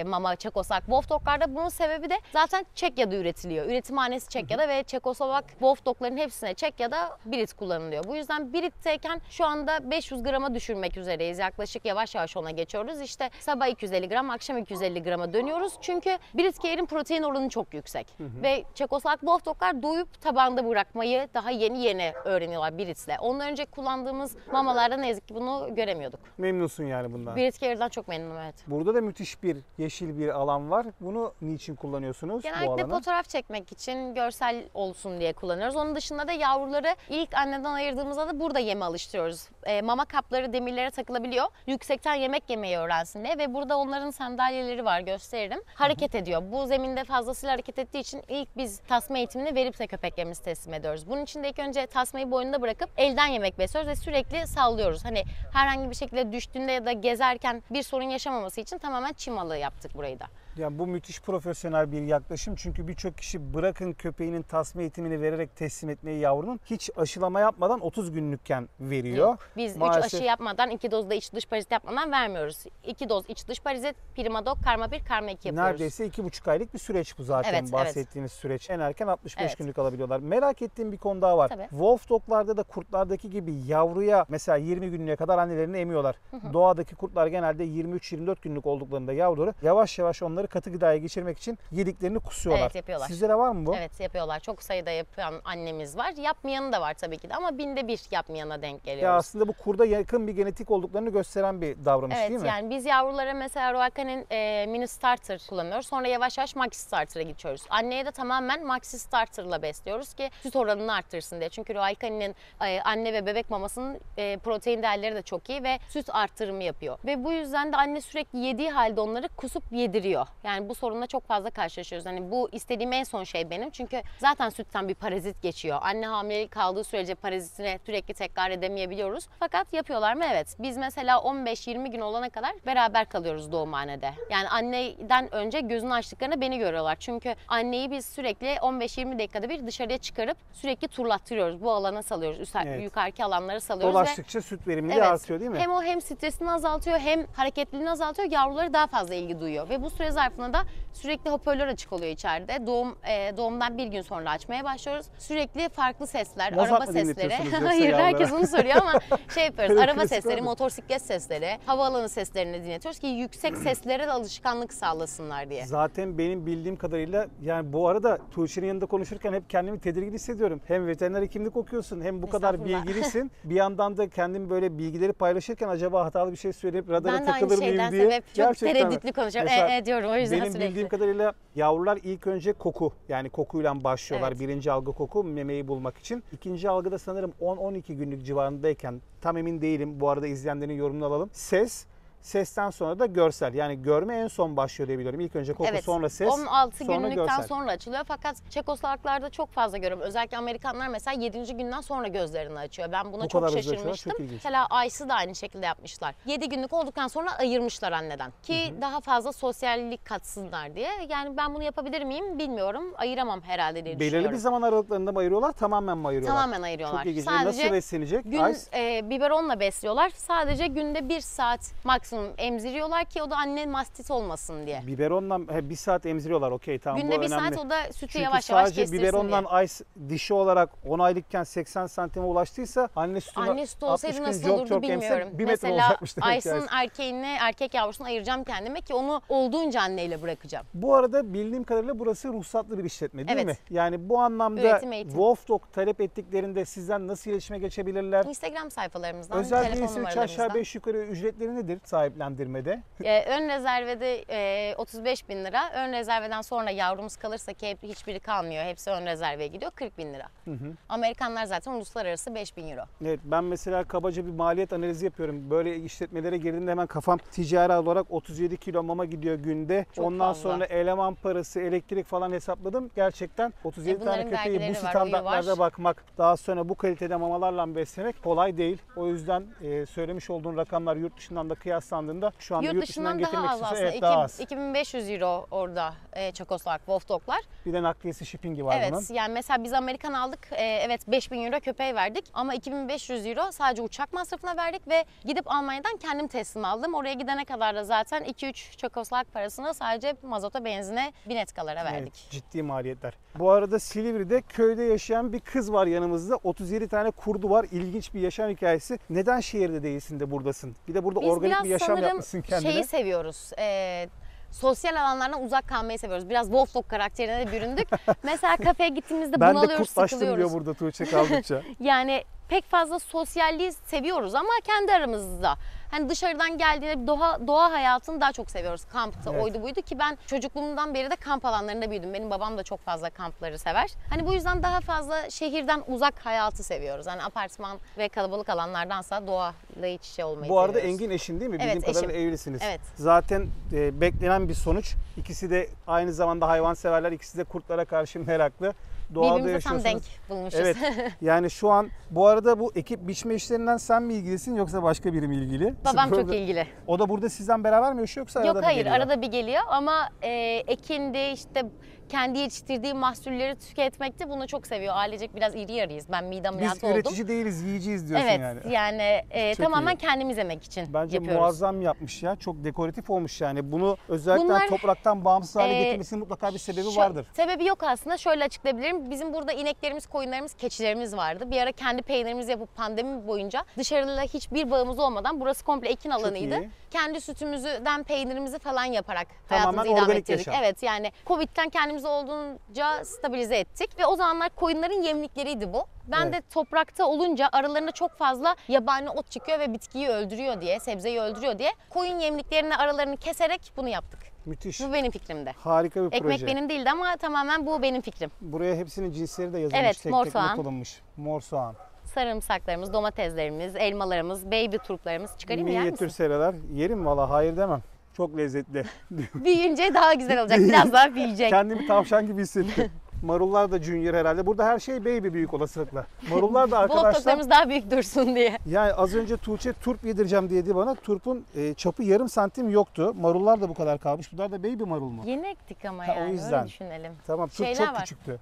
mama Çekoslovak Wolf Dog'larda. Bunun sebebi de zaten Çekya'da üretiliyor. Üretimhanesi Çekya'da ve Çekoslovak Wolf Dog'ların hepsine Çekya'da Brit kullanılıyor. Bu yüzden Brit'teyken şu anda 500 grama düşürmek üzereyiz. Yaklaşık yavaş yavaş ona geçiyoruz. İşte sabah 250 gram, akşam 250 grama dönüyoruz. Çünkü Brit Care'in protein oranı çok yüksek. Ve Çekoslovak Wolf Dog'lar doyup tabanda bırakmayı daha yeni öğreniyorlar Brits'le. Ondan önce kullandığımız mamalarda ne yazık ki bunu göremiyorduk. Memnunsun yani bundan. Brit Care'dan çok memnunum, evet. Burada da müthiş bir yeşil bir alan var. Bunu niçin kullanıyorsunuz bu Genellikle alanı? fotoğraf çekmek için, görsel olsun diye kullanıyoruz. Onun dışında da yavruları ilk anneden ayırdığımızda da burada yeme alıştırıyoruz. Mama kapları demirlere takılabiliyor. Yüksekten yemek yemeyi öğrensin diye ve burada onların sandalyeleri var, gösteririm. Hareket ediyor. Bu zeminde fazlasıyla hareket ettiği için ilk biz tasma eğitimini verip de köpeklerimizi teslim ediyoruz. Bunun için de ilk önce tasmayı boynunda bırakıp elden yemek besliyoruz ve sürekli sallıyoruz. Hani herhangi bir şekilde düştüğünde ya da gezerken bir sorun yaşamaması için tamamen çim alığı yaptık burayı da. Yani bu müthiş profesyonel bir yaklaşım. Çünkü birçok kişi bırakın köpeğinin tasma eğitimini vererek teslim etmeyi yavrunun, hiç aşılama yapmadan 30 günlükken veriyor. Yok. Biz 3 aşı yapmadan, 2 dozda iç dış parazit yapmadan vermiyoruz. 2 doz iç dış parazit, Primadok, Karma 1, Karma 2 yapıyoruz. Neredeyse 2,5 aylık bir süreç bu zaten, Evet, bahsettiğiniz süreç. En erken 65 Evet. günlük alabiliyorlar. Merak ettiğim bir konu daha var. Tabii. Wolf Dog'larda da kurtlardaki gibi yavruya mesela 20 günlüğe kadar annelerini emiyorlar. Doğadaki kurtlar genelde 23-24 günlük olduklarında yavruları yavaş yavaş onları katı gıdaya geçirmek için yediklerini kusuyorlar. Evet, yapıyorlar. Sizlere var mı bu? Evet, yapıyorlar. Çok sayıda yapan annemiz var. Yapmayanı da var tabii ki de ama binde bir yapmayana denk Ya geliyoruz. aslında bu kurda yakın bir genetik olduklarını gösteren bir davranış Evet, değil mi? yani biz yavrulara mesela Royal Canin mini starter kullanıyoruz. Sonra yavaş yavaş maxi starter'a geçiyoruz. Anneye de tamamen maxi starter'la besliyoruz ki süt oranını arttırsın diye. Çünkü Royal Canin'in anne ve bebek mamasının protein değerleri de çok iyi ve süt arttırımı yapıyor. Ve bu yüzden de anne sürekli yediği halde onları kusup yediriyor. Yani bu sorunla çok fazla karşılaşıyoruz. Hani bu istediğim en son şey benim. Çünkü zaten sütten bir parazit geçiyor. Anne hamile kaldığı sürece parazitini sürekli tekrar edemeyebiliyoruz. Fakat yapıyorlar mı? Evet. Biz mesela 15-20 gün olana kadar beraber kalıyoruz doğumhanede. Yani anneden önce gözünü açtıklarında beni görüyorlar. Çünkü anneyi biz sürekli 15-20 dakikada bir dışarıya çıkarıp sürekli turlattırıyoruz. Bu alana salıyoruz. Evet. Yukarıki alanlara salıyoruz. Dolaştıkça süt verimliliği artıyor değil mi? Hem o hem stresini azaltıyor hem hareketliliğini azaltıyor. Yavruları daha fazla ilgi duyuyor. Ve bu süre zarfında da sürekli hoparlör açık oluyor içeride. Doğumdan bir gün sonra açmaya başlıyoruz. Sürekli farklı sesler, Mozart araba mı sesleri. dinletiyorsunuz yoksa Hayır, yavrulara? herkes onu soruyor ama şey yapıyoruz. Araba Klasik sesleri, oldu. motosiklet sesleri, havaalanı seslerini dinletiyoruz ki yüksek seslere de alışkanlık sağlasınlar diye. Zaten benim bildiğim kadarıyla, yani bu arada Tuğçe'nin yanında konuşurken hep kendimi tedirgin hissediyorum. Hem veteriner hekimlik okuyorsun hem bu kadar Estağfurullah. bilgilisin. Bir yandan da kendim böyle bilgileri paylaşırken acaba hatalı bir şey söyleyip radara Ben de takılır aynı mıyım şeyden diye. sebep çok Gerçekten mi? tereddütlü konuşuyorum. Mesela Diyorum o yüzden benim sürekli. bildiğim kadarıyla yavrular ilk önce koku, yani kokuyla başlıyorlar. Evet. Birinci algı koku, memeyi bulmak için. İkinci algıda sanırım 10-12 günlük civarındayken, tam emin değilim, bu arada izleyenlerin yorumunu alalım. Sesten sonra da görsel. Yani görme en son başlıyor diye biliyorum. İlk önce koku, Evet, sonra ses, 16 sonra günlükten görsel. sonra açılıyor. Fakat Çekoslovaklarda çok fazla görüyorum. Özellikle Amerikanlar mesela 7. günden sonra gözlerini açıyor. Ben buna Bu çok kadar hızlı açıyorlar, şaşırmıştım. çok ilginç. Mesela Ice'ı da aynı şekilde yapmışlar. 7 günlük olduktan sonra ayırmışlar anneden. Ki daha fazla sosyallik katsınlar diye. Yani ben bunu yapabilir miyim bilmiyorum. Ayıramam herhalde diye düşünüyorum. Belirli bir zaman aralıklarında mı ayırıyorlar, tamamen mi ayırıyorlar? Tamamen ayırıyorlar. Çok ilginç. Sadece Nasıl beslenecek? gün Ice? biberonla besliyorlar. Sadece günde 1 saat maksimum emziriyorlar ki o da anne mastit olmasın diye. Biberonla bir saat emziriyorlar. Okey, tamam, Günde bu 1 önemli. saat o da sütü Çünkü yavaş yavaş sadece kestirsin diye. biberonla Ice dişi olarak 10 aylıkken 80 santime ulaştıysa anne sütünü Anne sütü 60 olsaydı gün nasıl çok olurdu çok emse bilmiyorum. 1 metre Mesela olacakmış demek ki Ice'ın Ice. erkeğini, erkek yavrusunu ayıracağım kendime ki onu olduğunca anneyle bırakacağım. Bu arada bildiğim kadarıyla burası ruhsatlı bir işletme değil Evet. mi? Yani bu anlamda Üretim, eğitim. Wolf Dog talep ettiklerinde sizden nasıl iletişime geçebilirler? Instagram sayfalarımızdan, Özel telefon değilse 3 aşağı numaralarımızdan. 5 yukarı ücretleri nedir sahiplendirmede? Ön rezervede 35.000 lira. Ön rezerveden sonra yavrumuz kalırsa ki hiçbiri kalmıyor. Hepsi ön rezerveye gidiyor. 40.000 lira. Amerikanlar zaten uluslararası 5.000 euro. Evet, ben mesela kabaca bir maliyet analizi yapıyorum. Böyle işletmelere girdiğimde hemen kafam ticari olarak 37 kilo mama gidiyor günde. Çok Ondan fazla. sonra eleman parası, elektrik falan hesapladım. Gerçekten 37 tane bunların köpeği bu vergileri var, standartlarda oyu var. bakmak, daha sonra bu kalitede mamalarla beslemek kolay değil. O yüzden söylemiş olduğun rakamlar yurt dışından da kıyaslandığında şu anda Yurt dışından getirmek daha az istiyorsa aslında. evet, daha az. 2500 euro orada Çekoslovak Wolf Dog'lar. Bir de nakliyesi, shipping'i var bunun. Evet, yani mesela biz Amerikan aldık. Evet 5.000 euro köpeğe verdik ama 2.500 euro sadece uçak masrafına verdik ve gidip Almanya'dan kendim teslim aldım. Oraya gidene kadar da zaten 2-3 Çekoslovak parasını sadece mazota, benzine, binetkalara verdik. Evet, ciddi maliyetler. Bu arada Silivri'de köyde yaşayan bir kız var yanımızda. 37 tane kurdu var. İlginç bir yaşam hikayesi. Neden şehirde değilsin de buradasın? Bir de burada Biz organik biraz bir yaşam sanırım yapmışsın kendine. şeyi seviyoruz. Sosyal alanlardan uzak kalmayı seviyoruz. Biraz Wolf Dog karakterine de büründük. Mesela kafeye gittiğimizde Ben de bunalıyoruz, kurtlaştım diyor sıkılıyoruz. burada Tuğçe kaldıkça. Yani pek fazla sosyalliği seviyoruz ama kendi aramızda. Hani dışarıdan geldiğinde doğa hayatını daha çok seviyoruz. Kamptı, Evet. oydu buydu ki ben çocukluğumdan beri de kamp alanlarında büyüdüm. Benim babam da çok fazla kampları sever. Hani bu yüzden daha fazla şehirden uzak hayatı seviyoruz. Hani apartman ve kalabalık alanlardansa doğayla iç içe olmayı Bu arada seviyoruz. Engin eşin değil mi? Evet, Bildiğim kadarıyla eşim. evlisiniz. Evet. Zaten beklenen bir sonuç. İkisi de aynı zamanda hayvanseverler. İkisi de kurtlara karşı meraklı. doğada Birbirimize tam yaşıyorsunuz. denk bulmuşuz. Evet. Yani şu an bu arada bu ekip biçme işlerinden sen mi ilgilisin yoksa başka biri mi ilgili? Babam çok Burada- ilgili. O da burada sizden beraber mi yaşıyor yoksa arada Yok mı hayır geliyor? arada bir geliyor ama ekindi işte kendi yetiştirdiği mahsulleri tüketmekte bunu çok seviyor. Ailecek biraz iri yarıyız. Ben mide Biz ameliyatı oldum. üretici değiliz, yiyeceğiz diyorsun Evet yani. Çok tamamen iyi. kendimiz yemek için Bence yapıyoruz. muazzam yapmış ya. Çok dekoratif olmuş yani. Bunu özellikle Bunlar, topraktan bağımsız hale e, getirmesinin mutlaka bir sebebi vardır. Sebebi yok aslında. Şöyle açıklayabilirim. Bizim burada ineklerimiz, koyunlarımız, keçilerimiz vardı. Bir ara kendi peynirimizi yapıp pandemi boyunca dışarıda hiçbir bağımız olmadan burası komple ekin alanıydı. iyi. Kendi sütümüzden peynirimizi falan yaparak Tamamen hayatımızı idame organik ettirdik. yaşam. Evet yani Covid'den kendimizi olduğunca stabilize ettik ve o zamanlar koyunların yemlikleriydi bu. Ben Evet. de toprakta olunca aralarında çok fazla yabani ot çıkıyor ve bitkiyi öldürüyor diye, sebzeyi öldürüyor diye koyun yemliklerini aralarını keserek bunu yaptık. Müthiş. Bu benim fikrimdi. Harika bir Ekmek proje. benim değildi ama tamamen bu benim fikrim. Buraya hepsinin cinsleri de yazılmış. Evet, tek mor tek soğan. not alınmış. Mor soğan. Sarımsaklarımız, domateslerimiz, elmalarımız, baby turplarımız. Çıkarayım mı yer Minyatür misin? seralar. Yerim valla hayır demem. Çok lezzetli. Büyüyünce daha güzel olacak. Biraz daha büyüyecek. Kendimi tavşan gibi hissettim. Marullar da junior herhalde. Burada her şey baby büyük olasılıkla. Marullar da Bu arkadaşlar. otoklarımız daha büyük dursun diye. Yani az önce Tuğçe turp yedireceğim dedi bana. Turpun çapı yarım santim yoktu. Marullar da bu kadar kalmış. Bunlar da baby marul mu? Yeni ektik ama Ha, o yani yüzden. öyle düşünelim. Tamam, turp Şeyler çok var. küçüktü.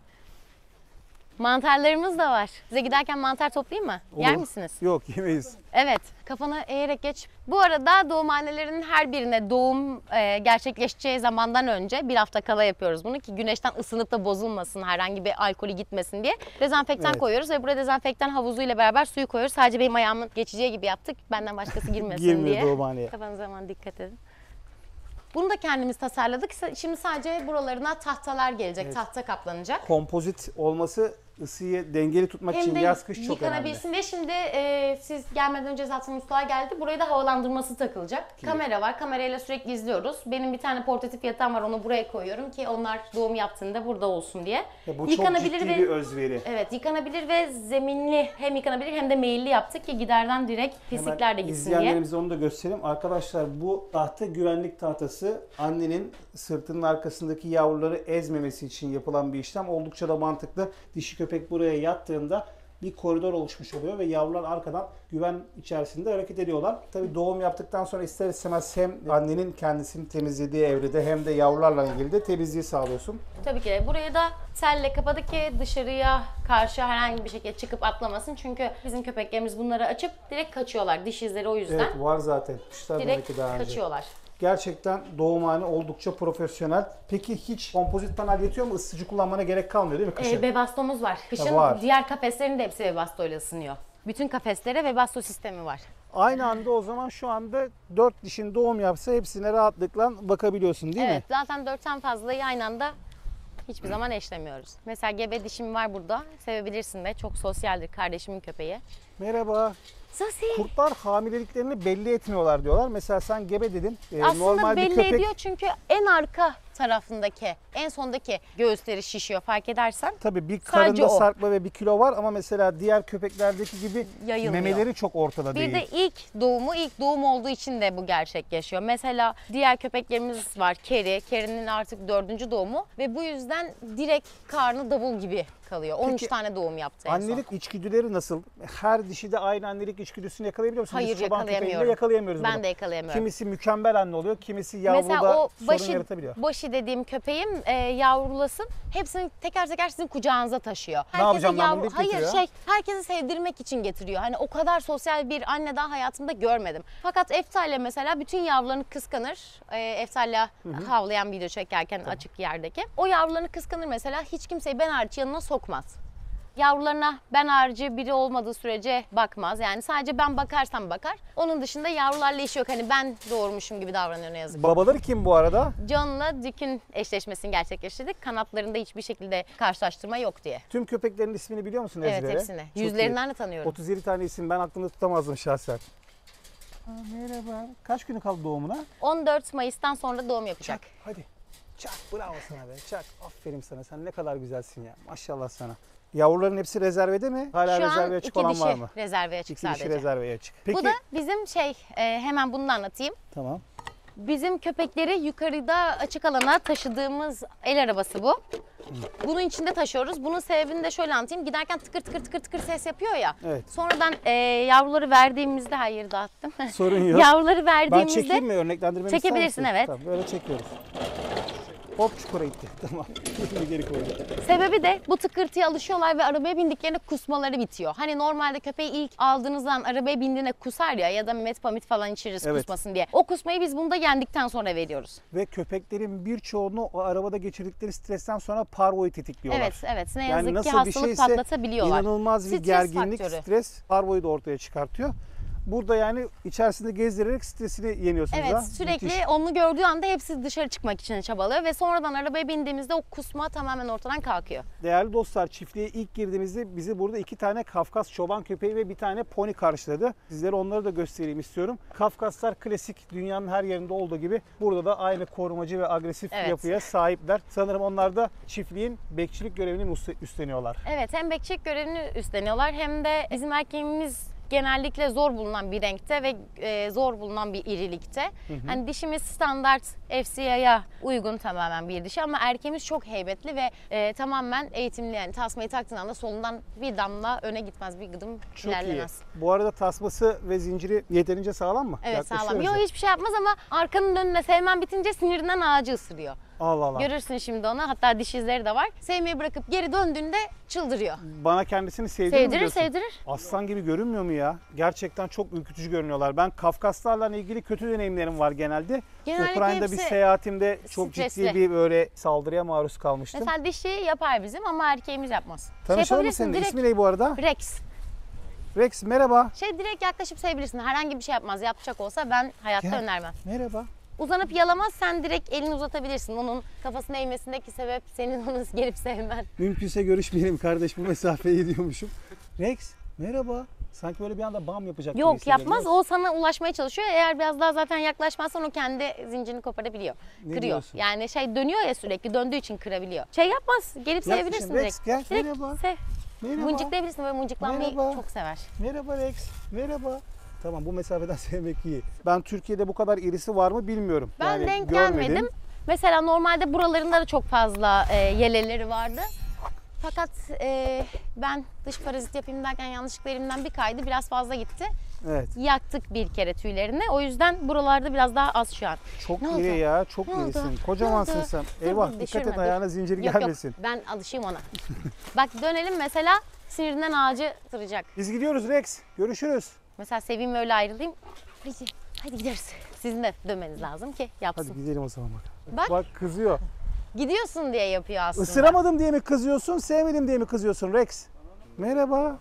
Mantarlarımız da var. Size giderken mantar toplayayım mı? Yer Olur. misiniz? Yok, yemeyiz. Evet. Kafanı eğerek geç. Bu arada doğumhanelerin her birine doğum gerçekleşeceği zamandan önce bir hafta kala yapıyoruz bunu ki güneşten ısınıp da bozulmasın, herhangi bir alkolü gitmesin diye. Dezenfektan Evet. koyuyoruz ve buraya dezenfektan havuzuyla beraber suyu koyuyoruz. Sadece benim ayağımın geçeceği gibi yaptık. Benden başkası girmesin Girmiyor diye. doğumhaneye. Kafanıza aman dikkat edin. Bunu da kendimiz tasarladık. Şimdi sadece buralarına tahtalar gelecek. Evet. Tahta kaplanacak. Kompozit olması ısıyı dengeli tutmak için yaz kış çok önemli. yıkanabilsin diye şimdi siz gelmeden önce zaten ustalar geldi. Buraya da havalandırması takılacak. Kamera var. Kamerayla sürekli izliyoruz. Benim bir tane portatif yatağım var. Onu buraya koyuyorum ki onlar doğum yaptığında burada olsun diye. Ya bu çok ciddi bir özveri. Evet, yıkanabilir ve zeminli hem yıkanabilir hem de meyilli yaptık ki giderden direkt pislikler de gitsin diye. İzleyenlerimize onu da göstereyim. Arkadaşlar bu tahta güvenlik tahtası annenin sırtının arkasındaki yavruları ezmemesi için yapılan bir işlem. Oldukça da mantıklı. Dişi köpek buraya yattığında bir koridor oluşmuş oluyor ve yavrular arkadan güven içerisinde hareket ediyorlar. Tabii doğum yaptıktan sonra ister istemez hem annenin kendisini temizlediği evrede hem de yavrularla ilgili de temizliği sağlıyorsun. Tabii ki. Burayı da telle kapadık ki dışarıya karşı herhangi bir şekilde çıkıp atlamasın. Çünkü bizim köpeklerimiz bunları açıp direkt kaçıyorlar. Diş izleri o yüzden. Evet, var zaten. Kuşlar Direkt belki daha önce. kaçıyorlar. Gerçekten doğumhane oldukça profesyonel. Peki hiç kompozit panel yetiyor mu? Isıtıcı kullanmana gerek kalmıyor değil mi kışın? Webasto'muz var. Kışın var. diğer kafeslerin de hepsi Webasto ile ısınıyor. Bütün kafeslere Webasto sistemi var. Aynı anda o zaman şu anda 4 dişin doğum yapsa hepsine rahatlıkla bakabiliyorsun değil Evet, mi? zaten 4'ten fazlayı aynı anda hiçbir zaman eşlemiyoruz. Mesela gebe dişim var burada. Sevebilirsin de. Çok sosyaldir, kardeşimin köpeği. Merhaba. Sasi. Kurtlar hamileliklerini belli etmiyorlar diyorlar. Mesela sen gebe dedin. Aslında Normal bir belli köpek ediyor çünkü en arka tarafındaki, en sondaki göğüsleri şişiyor fark edersen. tabii bir Sadece karında o. sarkma ve bir kilo var ama mesela diğer köpeklerdeki gibi Yayılmıyor. memeleri çok ortada Bir değil. de ilk doğum olduğu için de bu gerçekleşiyor. Mesela diğer köpeklerimiz var. Kerry'nin artık 4. doğumu ve bu yüzden direkt karnı davul gibi kalıyor. 13 Peki, tane doğum yaptı en son. Annelik içgüdüleri nasıl? Her dişi de aynı annelik içgüdüsünü yakalayabiliyor musun? Hayır, Biz çoban köpeğiyle yakalayamıyorum. yakalayamıyoruz Ben bunu. de yakalayamıyorum. Kimisi mükemmel anne oluyor, kimisi Mesela yavruda o sorun yaratabiliyor. başı dediğim köpeğim yavrulasın. Hepsini teker teker sizin kucağınıza taşıyor. Ne yapacağım ben bunu deyip Hayır getiriyor. herkesi sevdirmek için getiriyor. Hani o kadar sosyal bir anne daha hayatımda görmedim. Fakat Eftalya mesela bütün yavrularını kıskanır. Eftalya havlayan video çekerken açık yerdeki. O yavrularını kıskanır mesela, hiç kimseyi ben hariç yanına sokmaz. Yavrularına ben harici biri olmadığı sürece bakmaz. Yani sadece ben bakarsam bakar. Onun dışında yavrularla işi yok. Hani ben doğurmuşum gibi davranıyor ne yazık ki. Babaları kim bu arada? John'la Dick'in eşleşmesini gerçekleştirdik. Kanatlarında hiçbir şekilde karşılaştırma yok diye. Tüm köpeklerin ismini biliyor musun ezbere? Evet, hepsini. Çok Yüzlerinden iyi. de tanıyorum. 37 tane isim ben aklımda tutamazdım şahsen. Merhaba. Kaç günü kaldı doğumuna? 14 Mayıs'tan sonra doğum yapacak. Hadi. Çak, bravo sana be. Çak. Aferin sana. Sen ne kadar güzelsin ya. Maşallah sana. Yavruların hepsi rezervede mi? Hala Şu an rezerveye açık 2 olan dişi var mı? rezerveye açık 2 dişi sadece. rezerveye açık. Peki. Bu da bizim hemen bunu da anlatayım. Tamam. Bizim köpekleri yukarıda açık alana taşıdığımız el arabası bu. Bunun içinde taşıyoruz. Bunun sebebini de şöyle anlatayım. Giderken tıkır tıkır tıkır tıkır ses yapıyor ya. Evet. Sonradan yavruları verdiğimizde, hayır dağıttım. Sorun yok. Yavruları Ben verdiğimizde çekeyim mi? Örneklendirmemi ister Çekebilirsin, misin? evet. Tamam, böyle çekiyoruz. Hop çukura gitti. Tamam. Şimdi geri koydum. sebebi de bu tıkırtıya alışıyorlar ve arabaya bindiklerinde kusmaları bitiyor. Hani normalde köpeği ilk aldığınız zaman arabaya bindiğinde kusar ya da metpamit falan içiririz Evet. kusmasın diye. O kusmayı biz bunda yendikten sonra veriyoruz. Ve köpeklerin birçoğunu o arabada geçirdikleri stresten sonra parvoyu tetikliyorlar. Evet, evet. Ne Yani yazık ki nasıl bir hastalık şeyse patlatabiliyorlar. İnanılmaz bir Stres gerginlik, faktörü. stres parvoyu da ortaya çıkartıyor. Burada yani içerisinde gezdirerek stresini yeniyorsunuz Evet, ha. sürekli Müthiş. onu gördüğü anda hepsi dışarı çıkmak için çabalıyor ve sonradan arabaya bindiğimizde o kusma tamamen ortadan kalkıyor. Değerli dostlar, çiftliğe ilk girdiğimizde bizi burada 2 tane Kafkas çoban köpeği ve bir tane pony karşıladı. Sizlere onları da göstereyim istiyorum. Kafkaslar klasik, dünyanın her yerinde olduğu gibi burada da aynı korumacı ve agresif Evet. yapıya sahipler. Sanırım onlar da çiftliğin bekçilik görevini üstleniyorlar. Evet, hem bekçilik görevini üstleniyorlar hem de bizim erkeğimiz genellikle zor bulunan bir renkte ve zor bulunan bir irilikte. Hani dişimiz standart FCA'ya uygun tamamen bir dişi ama erkeğimiz çok heybetli ve tamamen eğitimli, yani tasmayı taktığın anda solundan bir damla öne gitmez, bir gıdım Çok ilerlemez. iyi. Bu arada tasması ve zinciri yeterince sağlam mı? Evet, Yaklaşıyor sağlam. bize. Yok, hiçbir şey yapmaz ama arkanın önüne sevmen bitince sinirinden ağacı ısırıyor. Allah Allah. Görürsün şimdi onu. Hatta diş izleri de var. Sevmeyi bırakıp geri döndüğünde çıldırıyor. Bana kendisini sevdirir mi Sevdirir, diyorsun? sevdirir. Aslan gibi görünmüyor mu ya? Gerçekten çok ürkütücü görünüyorlar. Ben Kafkaslarla ilgili kötü deneyimlerim var genelde. Genellikle Ukrayna'da bir hepsi seyahatimde çok stresli. ciddi bir böyle saldırıya maruz kalmıştım. Mesela dişi yapar bizim ama erkeğimiz yapmaz. Tanışalım mı yapabilirsin, senin? direkt İsmi ne bu arada? Rex. Rex merhaba. Direkt yaklaşıp sevebilirsin. Herhangi bir şey yapmaz. Yapacak olsa ben hayatta Gel. önermem. Merhaba. Uzanıp yalamaz, sen direkt elini uzatabilirsin. Onun kafasını eğmesindeki sebep senin onu gelip sevmen. Mümkünse görüşmeyelim kardeş, bu mesafeyi diyormuşum. Rex merhaba. Sanki böyle bir anda bam yapacak gibi Yok, hissediyorum. yapmaz. O sana ulaşmaya çalışıyor. Eğer biraz daha zaten yaklaşmazsan o kendi zincirini koparabiliyor. Ne Kırıyor. diyorsun? Yani dönüyor ya, sürekli döndüğü için kırabiliyor. Yapmaz. Gelip Yap sevebilirsin şimdi. direkt. Rex gel. Direkt Merhaba. sev. Merhaba. Mıncıklayabilirsin. Böyle mıncıklanmayı Merhaba. çok sever. Merhaba Rex. Merhaba. Tamam, bu mesafeden sevmek iyi. Ben Türkiye'de bu kadar irisi var mı bilmiyorum. Ben Yani denk görmedim. gelmedim. Mesela normalde buralarında da çok fazla yeleleri vardı. Fakat ben dış parazit yapayım derken yanlışlıkla elimden bir kaydı. Biraz fazla gitti. Evet. Yaktık bir kere tüylerini. O yüzden buralarda biraz daha az şu an. Çok Ne oldu? iri ya. Çok Ne oldu? irisin. Ne Kocamansın oldu? sen. Dur, Eyvah, dur, dikkat düşürme, et dur. ayağına zincir Yok, gelmesin. yok, ben alışayım ona. Bak dönelim, mesela sinirinden ağacı ısıracak. Biz gidiyoruz Rex. Görüşürüz. Mesela seveyim, öyle ayrılayım. Hadi gideriz. Sizin de dönmeniz lazım ki yapsın. Hadi gidelim o zaman bak. Bak. Bak kızıyor. Gidiyorsun diye yapıyor aslında. Isıramadım diye mi kızıyorsun, sevmedim diye mi kızıyorsun Rex? Merhaba.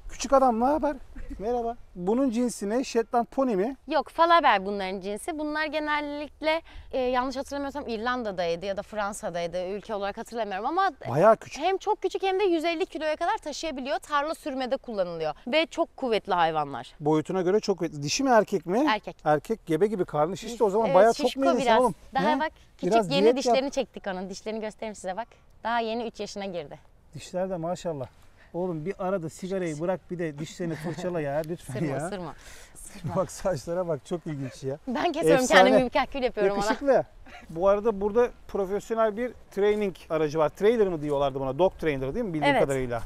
Küçük adam, ne haber? Merhaba. Bunun cinsi ne? Shetland Pony mi? Yok, Falaber bunların cinsi. Bunlar genellikle yanlış hatırlamıyorsam İrlanda'daydı ya da Fransa'daydı. Ülke olarak hatırlamıyorum ama Bayağı küçük. hem çok küçük hem de 150 kiloya kadar taşıyabiliyor. Tarla sürmede kullanılıyor. Ve çok kuvvetli hayvanlar. Boyutuna göre çok kuvvetli. Dişi mi erkek mi? Erkek. Erkek, gebe gibi, karnı şişti o zaman, Evet, bayağı çok şişko mu yedin sen biraz. oğlum? Daha He? bak küçük, Biraz yeni diyet dişlerini yap. çektik onun. Dişlerini göstereyim size bak. Daha yeni 3 yaşına girdi. Dişler de maşallah. Oğlum bir arada sigarayı bırak, bir de dişlerini fırçala ya lütfen Sırma, ya. sırma. Bak saçlara bak, çok ilginç ya. Ben kesiyorum Efsane. kendimi, bir kahkül yapıyorum ona. Yakışıklı. Bu arada burada profesyonel bir training aracı var. Trailer mı diyorlardı buna? Dog trainer değil mi bildiğim Evet. kadarıyla?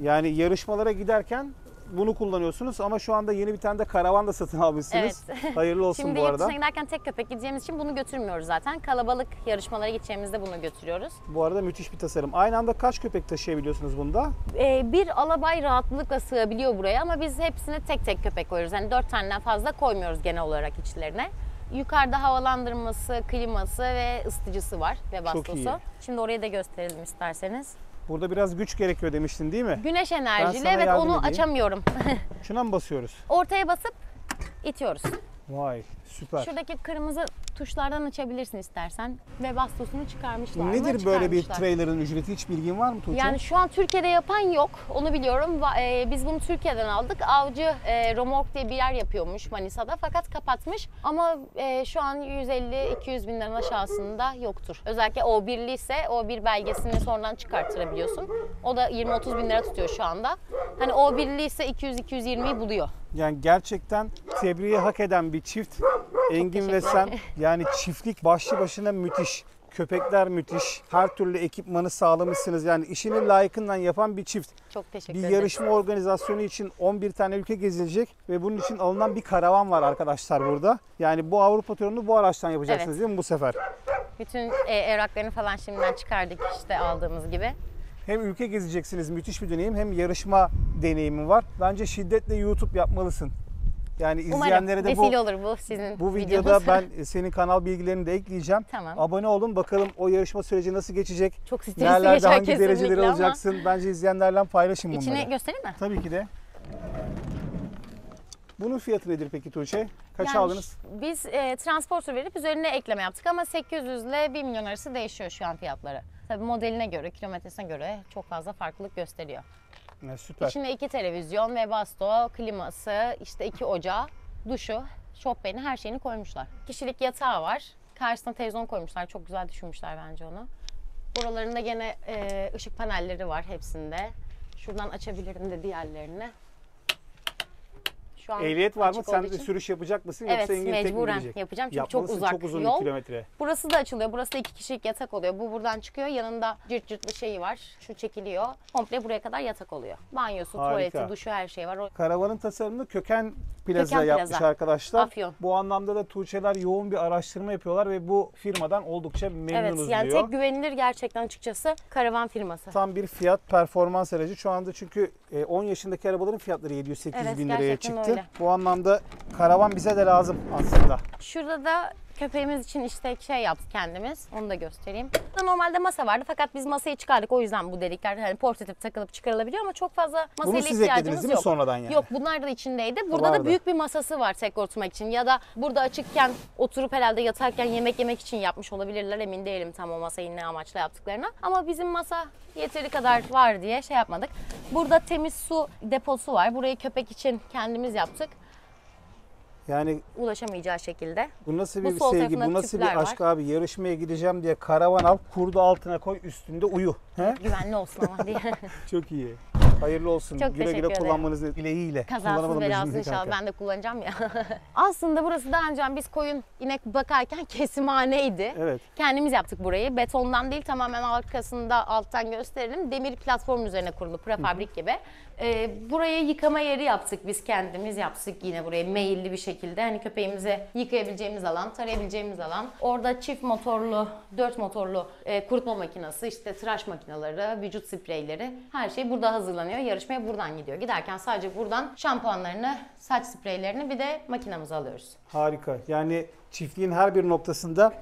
Yani yarışmalara giderken bunu kullanıyorsunuz ama şu anda yeni bir tane de karavan da satın almışsınız. Evet. Hayırlı olsun Şimdi bu yurt arada. dışına giderken tek köpek gideceğimiz için bunu götürmüyoruz zaten. Kalabalık yarışmalara gideceğimizde bunu götürüyoruz. Bu arada müthiş bir tasarım. Aynı anda kaç köpek taşıyabiliyorsunuz bunda? Bir alabay rahatlıkla sığabiliyor buraya ama biz hepsine tek tek köpek koyuyoruz. Yani 4 taneden fazla koymuyoruz genel olarak içlerine. Yukarıda havalandırması, kliması ve ısıtıcısı var ve Çok bastosu. iyi. Şimdi orayı da gösterelim isterseniz. Burada biraz güç gerekiyor demiştin değil mi? Güneş sana enerjili, evet, yardım onu edeyim. açamıyorum. Şuna mı basıyoruz? Ortaya basıp itiyoruz. Vay süper. Şuradaki kırmızı tuşlardan açabilirsin istersen ve bastosunu çıkarmışlar mı? Nedir böyle bir Çıkarmışlar. trailer'ın ücreti? Hiç bilgin var mı Tuğçe? Yani şu an Türkiye'de yapan yok. Onu biliyorum. Biz bunu Türkiye'den aldık. Avcı Romork diye bir yer yapıyormuş Manisa'da fakat kapatmış. Ama şu an 150-200 bin liranın aşağısında yoktur. Özellikle O1'li ise O1 belgesini sonradan çıkarttırabiliyorsun. O da 20-30 bin lira tutuyor şu anda. Hani O1'li ise 200-220'yi buluyor. Yani gerçekten tebriği hak eden bir çift. Engin ve sen yani çiftlik başlı başına müthiş. Köpekler müthiş. Her türlü ekipmanı sağlamışsınız. Yani işini layıkından yapan bir çift. Çok teşekkür Bir ederim. yarışma organizasyonu için 11 tane ülke gezilecek ve bunun için alınan bir karavan var arkadaşlar burada. Yani bu Avrupa turunu bu araçtan yapacaksınız değil mi bu sefer? Bütün evraklarını falan şimdiden çıkardık işte aldığımız gibi. Hem ülke gezeceksiniz, müthiş bir deneyim, hem yarışma deneyimi var. Bence şiddetle YouTube yapmalısın. Yani izleyenlere Umarım de vesile olur bu sizin bu videoda videonuz. ben senin kanal bilgilerini de ekleyeceğim. Tamam. Abone olun, bakalım o yarışma süreci nasıl geçecek? Çok stresli Nerelerde geçer hangi kesinlikle dereceleri ama. alacaksın? Bence izleyenlerle paylaşın bunları. İçini göstereyim mi? Tabii ki de. Bunun fiyatı nedir peki Tuğçe? Kaç Yani aldınız? Biz transporter verip üzerine ekleme yaptık ama 800 ile 1 milyon arası değişiyor şu an fiyatları. Tabii modeline göre, kilometresine göre çok fazla farklılık gösteriyor. Süper. İçinde 2 televizyon, Webasto, kliması, işte 2 ocağı, duşu, şofbeni, her şeyini koymuşlar. Kişilik yatağı var. Karşısına televizyon koymuşlar. Çok güzel düşünmüşler bence onu. Buralarında gene ışık panelleri var hepsinde. Şuradan açabilirim de diğerlerini. Şu an Ehliyet var mı? açık Sen olduğu de için. sürüş yapacak mısın? Evet, Yoksa Engin tek mi mecburen gidecek? yapacağım çünkü çok Yapmalısın, uzak çok uzun yol. kilometre. Burası da açılıyor. Burası da 2 kişilik yatak oluyor. Bu buradan çıkıyor. Yanında cırt cırtlı şeyi var. Şu çekiliyor. Komple buraya kadar yatak oluyor. Banyosu, Harika. tuvaleti, duşu, her şey var. Karavanın tasarımını Köken Plaza Köken yapmış Plaza. arkadaşlar. Afyon. Bu anlamda da Tuğçeler yoğun bir araştırma yapıyorlar ve bu firmadan oldukça memnunuz Evet, yani diyor. tek güvenilir gerçekten açıkçası karavan firması. Tam bir fiyat performans aracı. Şu anda çünkü 10 yaşındaki arabaların fiyatları 700-800 Evet, bin liraya gerçekten çıktı. öyle. Bu anlamda karavan bize de lazım aslında. Şurada da köpeğimiz için işte şey yaptık kendimiz. Onu da göstereyim. Burada normalde masa vardı fakat biz masayı çıkardık. O yüzden bu delikler hani portatif takılıp çıkarılabiliyor ama çok fazla masayla Bunu siz eklediniz ihtiyacımız değil mi yok. sonradan yani? Yok, bunlar da içindeydi. Burada Vardı. da büyük bir masası var tek oturmak için. Ya da burada açıkken oturup herhalde yatarken yemek yemek için yapmış olabilirler. Emin değilim tam o masayı ne amaçla yaptıklarına. Ama bizim masa yeteri kadar var diye şey yapmadık. Burada temiz su deposu var. Burayı köpek için kendimiz yaptık. Yani Ulaşamayacağı şekilde. bu nasıl Bu bir sol sevgi, tarafında bu nasıl tüpler bir aşk var. abi? Yarışmaya gideceğim diye karavan al, kurdu altına koy, üstünde uyu. He? Güvenli olsun ama diye. Çok iyi. Hayırlı olsun. Çok güle teşekkür güle ederim. kullanmanız dileğiyle. Kazasız Kullanamadım belasız özür inşallah kanka. ben de kullanacağım ya. Aslında burası daha önce biz koyun, inek bakarken kesimhaneydi. Evet. Kendimiz yaptık burayı. Betondan değil, tamamen arkasında alttan gösterelim. Demir platform üzerine kurulu, prefabrik gibi. Buraya yıkama yeri yaptık, biz kendimiz yaptık yine buraya meyilli bir şekilde. Hani köpeğimizi yıkayabileceğimiz alan, tarayabileceğimiz alan. Orada çift motorlu, 4 motorlu kurutma makinesi, işte tıraş makineleri, vücut spreyleri, her şey burada hazırlanıyor. Yarışmaya buradan gidiyor. Giderken sadece buradan şampuanlarını, saç spreylerini bir de makinamızı alıyoruz. Harika. Yani çiftliğin her bir noktasında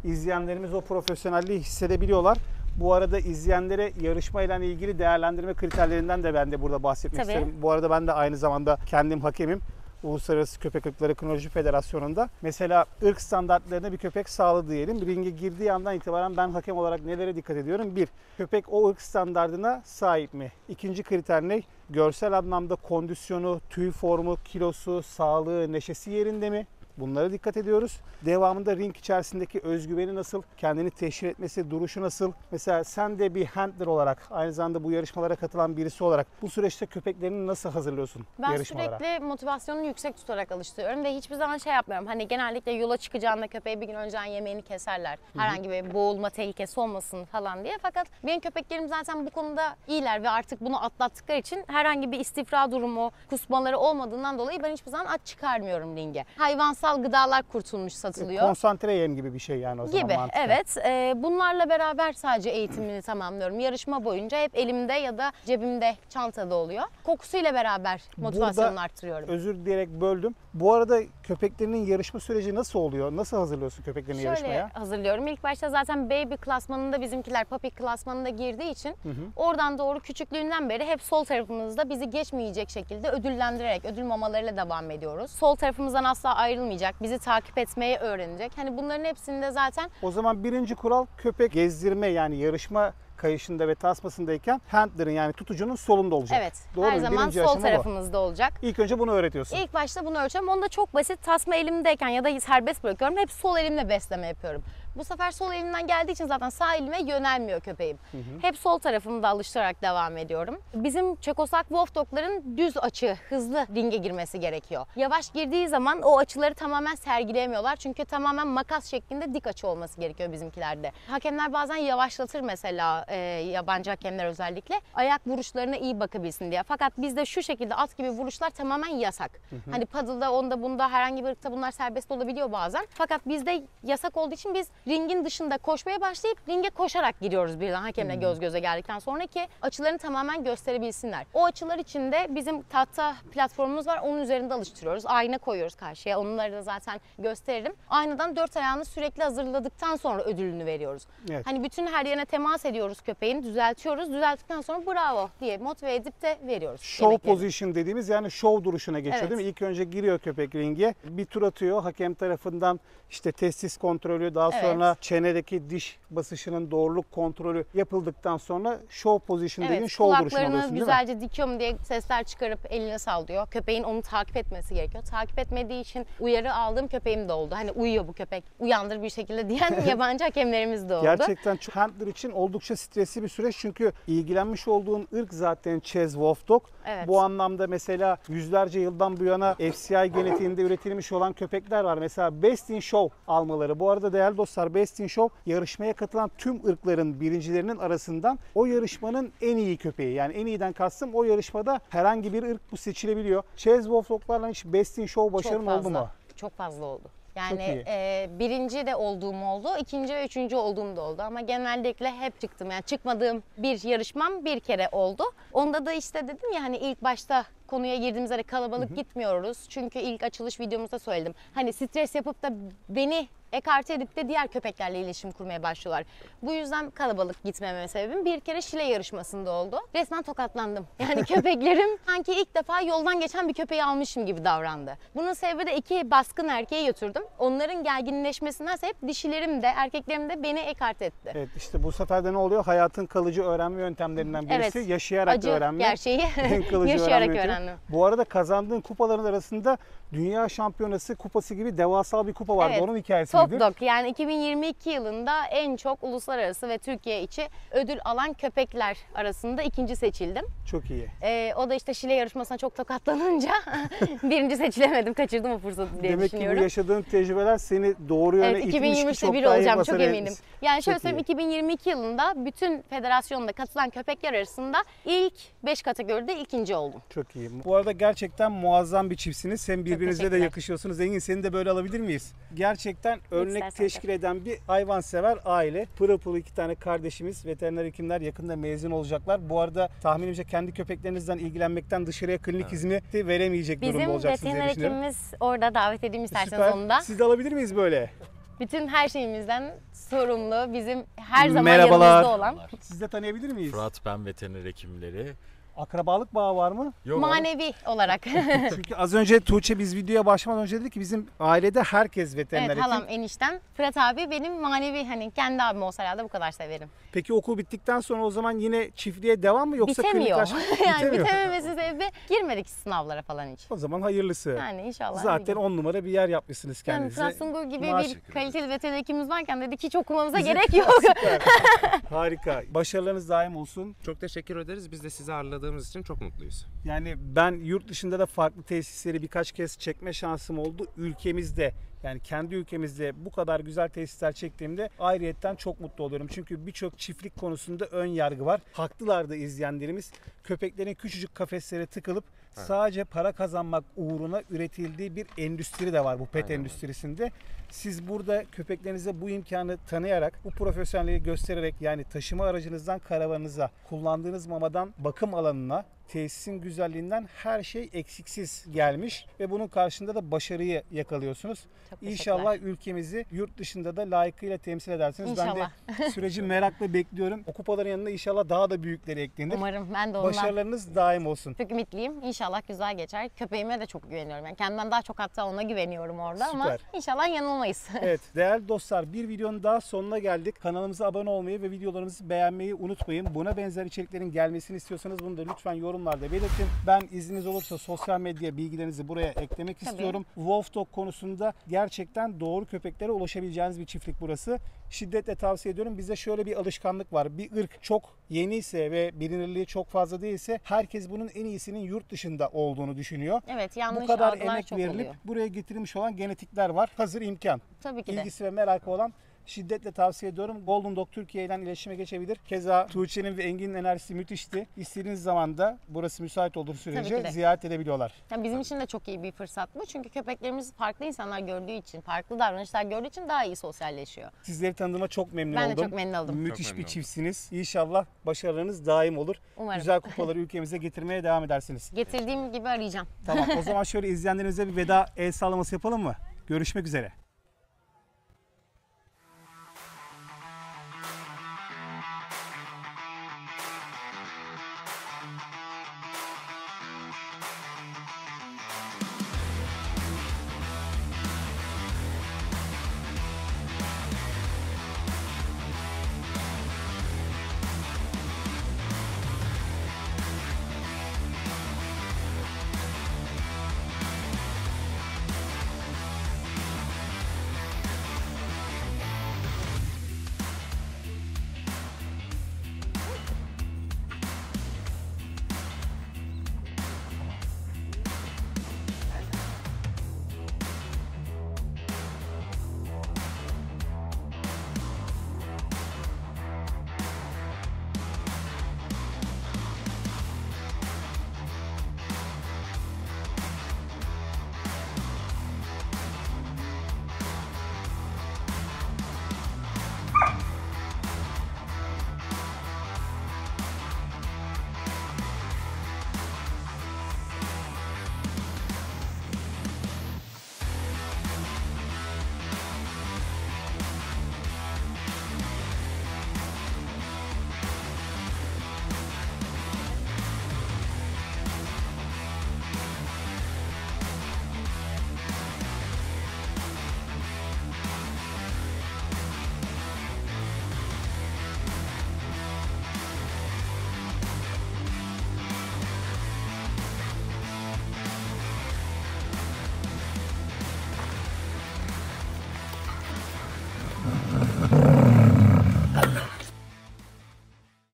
izleyenlerimiz o profesyonelliği hissedebiliyorlar. Bu arada izleyenlere yarışmayla ilgili değerlendirme kriterlerinden de ben de burada bahsetmek Tabii. isterim. Bu arada ben de aynı zamanda kendim hakemim. Uluslararası Köpek Irkları Kronoloji Federasyonu'nda. Mesela ırk standartlarına bir köpek sağladı diyelim. Ringe girdiği andan itibaren ben hakem olarak nelere dikkat ediyorum? Bir, köpek o ırk standardına sahip mi? İkinci kriter ne? Görsel anlamda kondisyonu, tüy formu, kilosu, sağlığı, neşesi yerinde mi? Bunlara dikkat ediyoruz. Devamında ring içerisindeki özgüveni nasıl? Kendini teşhir etmesi, duruşu nasıl? Mesela sen de bir handler olarak, aynı zamanda bu yarışmalara katılan birisi olarak bu süreçte köpeklerini nasıl hazırlıyorsun Ben yarışmalara? sürekli motivasyonunu yüksek tutarak alıştırıyorum ve hiçbir zaman şey yapmıyorum. Hani genellikle yola çıkacağında köpeği bir gün önceden yemeğini keserler. Herhangi bir boğulma tehlikesi olmasın falan diye. Fakat benim köpeklerim zaten bu konuda iyiler ve artık bunu atlattıkları için herhangi bir istifra durumu, kusmaları olmadığından dolayı ben hiçbir zaman at çıkarmıyorum ringe. Hayvansal gıdalar kurtulmuş satılıyor. Konsantre yem gibi bir şey yani o zaman Gibi, mantıken. evet. Bunlarla beraber sadece eğitimini tamamlıyorum. Yarışma boyunca hep elimde ya da cebimde, çantada oluyor. Kokusuyla beraber motivasyonunu Burada arttırıyorum. Özür dileyerek böldüm. Bu arada köpeklerinin yarışma süreci nasıl oluyor? Nasıl hazırlıyorsun köpeklerini Şöyle yarışmaya? hazırlıyorum. İlk başta zaten baby klasmanında bizimkiler puppy klasmanında girdiği için oradan doğru küçüklüğünden beri hep sol tarafımızda bizi geçmeyecek şekilde ödüllendirerek, ödül mamalarıyla devam ediyoruz. Sol tarafımızdan asla ayrılmayacak, bizi takip etmeyi öğrenecek. Hani bunların hepsinde zaten O zaman birinci kural köpek gezdirme, yani yarışma kayışında ve tasmasındayken handler'ın yani tutucunun solunda olacak. evet Doğru her mu? zaman Birinci sol aşama bu. tarafımızda olacak. İlk önce bunu öğretiyorsun. İlk başta bunu ölçüyorum. Onu da çok basit. Tasma elimdeyken ya da serbest bırakıyorum. Hep sol elimle besleme yapıyorum. Bu sefer sol elimden geldiği için zaten sağ elime yönelmiyor köpeğim. Hep sol tarafımı da alıştırarak devam ediyorum. Bizim Çekoslovak Wolf Dog'ların düz açı, hızlı ringe girmesi gerekiyor. Yavaş girdiği zaman o açıları tamamen sergileyemiyorlar. Çünkü tamamen makas şeklinde dik açı olması gerekiyor bizimkilerde. Hakemler bazen yavaşlatır mesela, yabancı hakemler özellikle. Ayak vuruşlarına iyi bakabilsin diye. Fakat bizde şu şekilde at gibi vuruşlar tamamen yasak. Hani paddle'da, onda, bunda, herhangi bir ırkta bunlar serbest olabiliyor bazen. Fakat bizde yasak olduğu için biz ringin dışında koşmaya başlayıp ringe koşarak giriyoruz birden hakemle göz göze geldikten sonra ki açılarını tamamen gösterebilsinler. O açılar için de bizim tahta platformumuz var. Onun üzerinde alıştırıyoruz. Ayna koyuyoruz karşıya. Onları da zaten gösteririm. Aynadan 4 ayağını sürekli hazırladıktan sonra ödülünü veriyoruz. Evet. Hani bütün her yerine temas ediyoruz köpeğin, düzeltiyoruz. Düzelttikten sonra bravo diye motive edip de veriyoruz. Show yemeklerini. position dediğimiz, yani show duruşuna geçiyor Evet. değil mi? İlk önce giriyor köpek ringe, bir tur atıyor. Hakem tarafından işte testis kontrolü, daha Evet. sonra çenedeki diş basışının doğruluk kontrolü yapıldıktan sonra show position dediğin Evet, show duruşuna kulaklarını alıyorsun değil mi? güzelce dikiyor mu diye sesler çıkarıp eline sallıyor. Köpeğin onu takip etmesi gerekiyor. Takip etmediği için uyarı aldığım köpeğim de oldu. Hani uyuyor bu köpek, uyandır bir şekilde diyen yabancı hakemlerimiz de oldu. Gerçekten handler için oldukça stresli bir süreç, çünkü ilgilenmiş olduğun ırk zaten Czech Wolf Dog. Evet. Bu anlamda mesela yüzlerce yıldan bu yana FCI genetiğinde üretilmiş olan köpekler var. Mesela Best in Show almaları. Bu arada değerli dostlar, Best in Show yarışmaya katılan tüm ırkların birincilerinin arasından o yarışmanın en iyi köpeği. Yani en iyiden kastım, o yarışmada herhangi bir ırk bu seçilebiliyor. Czech Wolf Dog'larla hiç Best in Show başarın oldu mu? Çok fazla oldu. Çok Yani iyi. birinci de olduğum oldu, ikinci ve üçüncü olduğum da oldu. Ama genellikle hep çıktım. Yani çıkmadığım bir yarışmam bir kere oldu. Onda da işte dedim ya, hani ilk başta konuya girdiğimizde kalabalık gitmiyoruz. Çünkü ilk açılış videomuzda söyledim. Hani stres yapıp da beni ekarte edip de diğer köpeklerle iletişim kurmaya başlıyorlar. Bu yüzden kalabalık gitmeme sebebim bir kere Şile yarışmasında oldu. Resmen tokatlandım. Yani köpeklerim sanki ilk defa yoldan geçen bir köpeği almışım gibi davrandı. Bunun sebebi de 2 baskın erkeğe götürdüm. Onların gerginleşmesinden sebep dişilerim de erkeklerim de beni ekarte etti. Evet, işte bu sefer de ne oluyor? Hayatın kalıcı öğrenme yöntemlerinden birisi Evet, yaşayarak acı öğrenme. gerçeği En kalıcı yaşayarak öğrenme yöntemi. öğrendim. Bu arada kazandığın kupaların arasında Dünya Şampiyonası kupası gibi devasa bir kupa vardı. Evet, Onun hikayesi Top nedir? Dog, yani 2022 yılında en çok uluslararası ve Türkiye içi ödül alan köpekler arasında ikinci seçildim. Çok iyi. O da işte Şile yarışmasına çok tokatlanınca birinci seçilemedim, kaçırdım o fırsatı diye Demek ki bu düşünüyorum. yaşadığın tecrübeler seni doğru yöne Evet, itmiş ki 2023'te çok bir daha iyi olacağım, çok başarı eminim. Yani şöyle Çok söyleyeyim, iyi. 2022 yılında bütün federasyonda katılan köpekler arasında ilk 5 kategoride ikinci oldum. Çok iyi. Bu arada gerçekten muazzam bir çiftsiniz. Hem birbirinize de teşekkürler. yakışıyorsunuz. Engin, seni de böyle alabilir miyiz? Gerçekten örnek istersen teşkil eden bir hayvansever aile. Pırıl pırıl 2 tane kardeşimiz, veteriner hekimler, yakında mezun olacaklar. Bu arada tahminimce kendi köpeklerinizden ilgilenmekten dışarıya klinik hizmeti veremeyecek durumda Bizim olacaksınız diye veteriner düşünüyorum. hekimimiz orada, davet edeyim isterseniz Süper. onu da. Siz de alabilir miyiz böyle? Bütün her şeyimizden sorumlu, bizim her zaman Merhabalar. yanımızda olan. Siz de tanıyabilir miyiz? Fırat, ben veteriner hekimleri. Akrabalık bağı var mı? Yok. Manevi olarak. Çünkü az önce Tuğçe biz videoya başlamadan önce dedi ki bizim ailede herkes veteriner Evet, hekim. halam, eniştem. Fırat abi benim manevi, hani kendi abim olsa herhalde bu kadar severim. Peki okul bittikten sonra o zaman yine çiftliğe devam mı, yoksa klinik Bitemiyor. açma? Yani Bitemiyor. bitememesi sebebi girmedik sınavlara falan hiç. O zaman hayırlısı. Yani inşallah. Zaten 10 numara bir yer yapmışsınız yani kendinize. Fırat Sungur gibi Maaş- bir kaliteli veteriner hekimimiz varken dedik hiç okumamıza Bizim- gerek yok. Süper. Harika. Başarılarınız daim olsun. Çok teşekkür ederiz. Biz de sizi ağırladığımız için çok mutluyuz. Yani ben yurt dışında da farklı tesisleri birkaç kez çekme şansım oldu. Ülkemizde, yani kendi ülkemizde bu kadar güzel tesisler çektiğimde ayrıyetten çok mutlu oluyorum. Çünkü birçok çiftlik konusunda ön yargı var. Haklılar da izleyenlerimiz. Köpeklerin küçücük kafeslere tıkılıp sadece para kazanmak uğruna üretildiği bir endüstri de var bu pet Aynen. endüstrisinde. Siz burada köpeklerinize bu imkanı tanıyarak, bu profesyonelliği göstererek, yani taşıma aracınızdan karavanınıza, kullandığınız mamadan bakım alanına, tesisin güzelliğinden her şey eksiksiz gelmiş ve bunun karşında da başarıyı yakalıyorsunuz. Çok teşekkürler. İnşallah ülkemizi yurt dışında da layıkıyla temsil edersiniz. İnşallah. Ben de süreci merakla bekliyorum. O kupaların yanına inşallah daha da büyükleri eklenir. Umarım, ben de ondan Başarılarınız daim olsun. çok ümitliyim. İnşallah güzel geçer. Köpeğime de çok güveniyorum. Yani kendimden daha çok hatta ona güveniyorum orada, ama Süper. inşallah yanılmayız. Evet değerli dostlar, bir videonun daha sonuna geldik. Kanalımıza abone olmayı ve videolarımızı beğenmeyi unutmayın. Buna benzer içeriklerin gelmesini istiyorsanız bunu da lütfen yorum yorumlarda belirtin. Ben izniniz olursa sosyal medya bilgilerinizi buraya eklemek istiyorum. Wolf Dog konusunda gerçekten doğru köpeklere ulaşabileceğiniz bir çiftlik burası. Şiddetle tavsiye ediyorum. Bizde şöyle bir alışkanlık var. Bir ırk çok yeniyse ve bilinirliği çok fazla değilse herkes bunun en iyisinin yurt dışında olduğunu düşünüyor. Evet, yanlış Bu kadar algılar emek çok verilip oluyor. buraya getirilmiş olan genetikler var. Hazır imkan. Tabii ki de. İlgisi ve merakı olan şiddetle tavsiye ediyorum. Golden Dog Türkiye ile iletişime geçebilir. Keza Tuğçe'nin ve Engin'in enerjisi müthişti. İstediğiniz zaman da burası müsait olduğu Tabii ki sürece de. ziyaret edebiliyorlar. Yani bizim için de çok iyi bir fırsat bu. Çünkü köpeklerimiz farklı insanlar gördüğü için, farklı davranışlar gördüğü için daha iyi sosyalleşiyor. Sizleri tanıdığıma çok memnun Ben de oldum. çok memnun oldum. Müthiş Çok bir memnun çiftsiniz. İnşallah başarılarınız daim olur. Umarım. Güzel kupaları ülkemize getirmeye devam edersiniz. Getirdiğim gibi arayacağım. Tamam, o zaman şöyle izleyenlerimize bir veda el sallaması yapalım mı? Görüşmek üzere.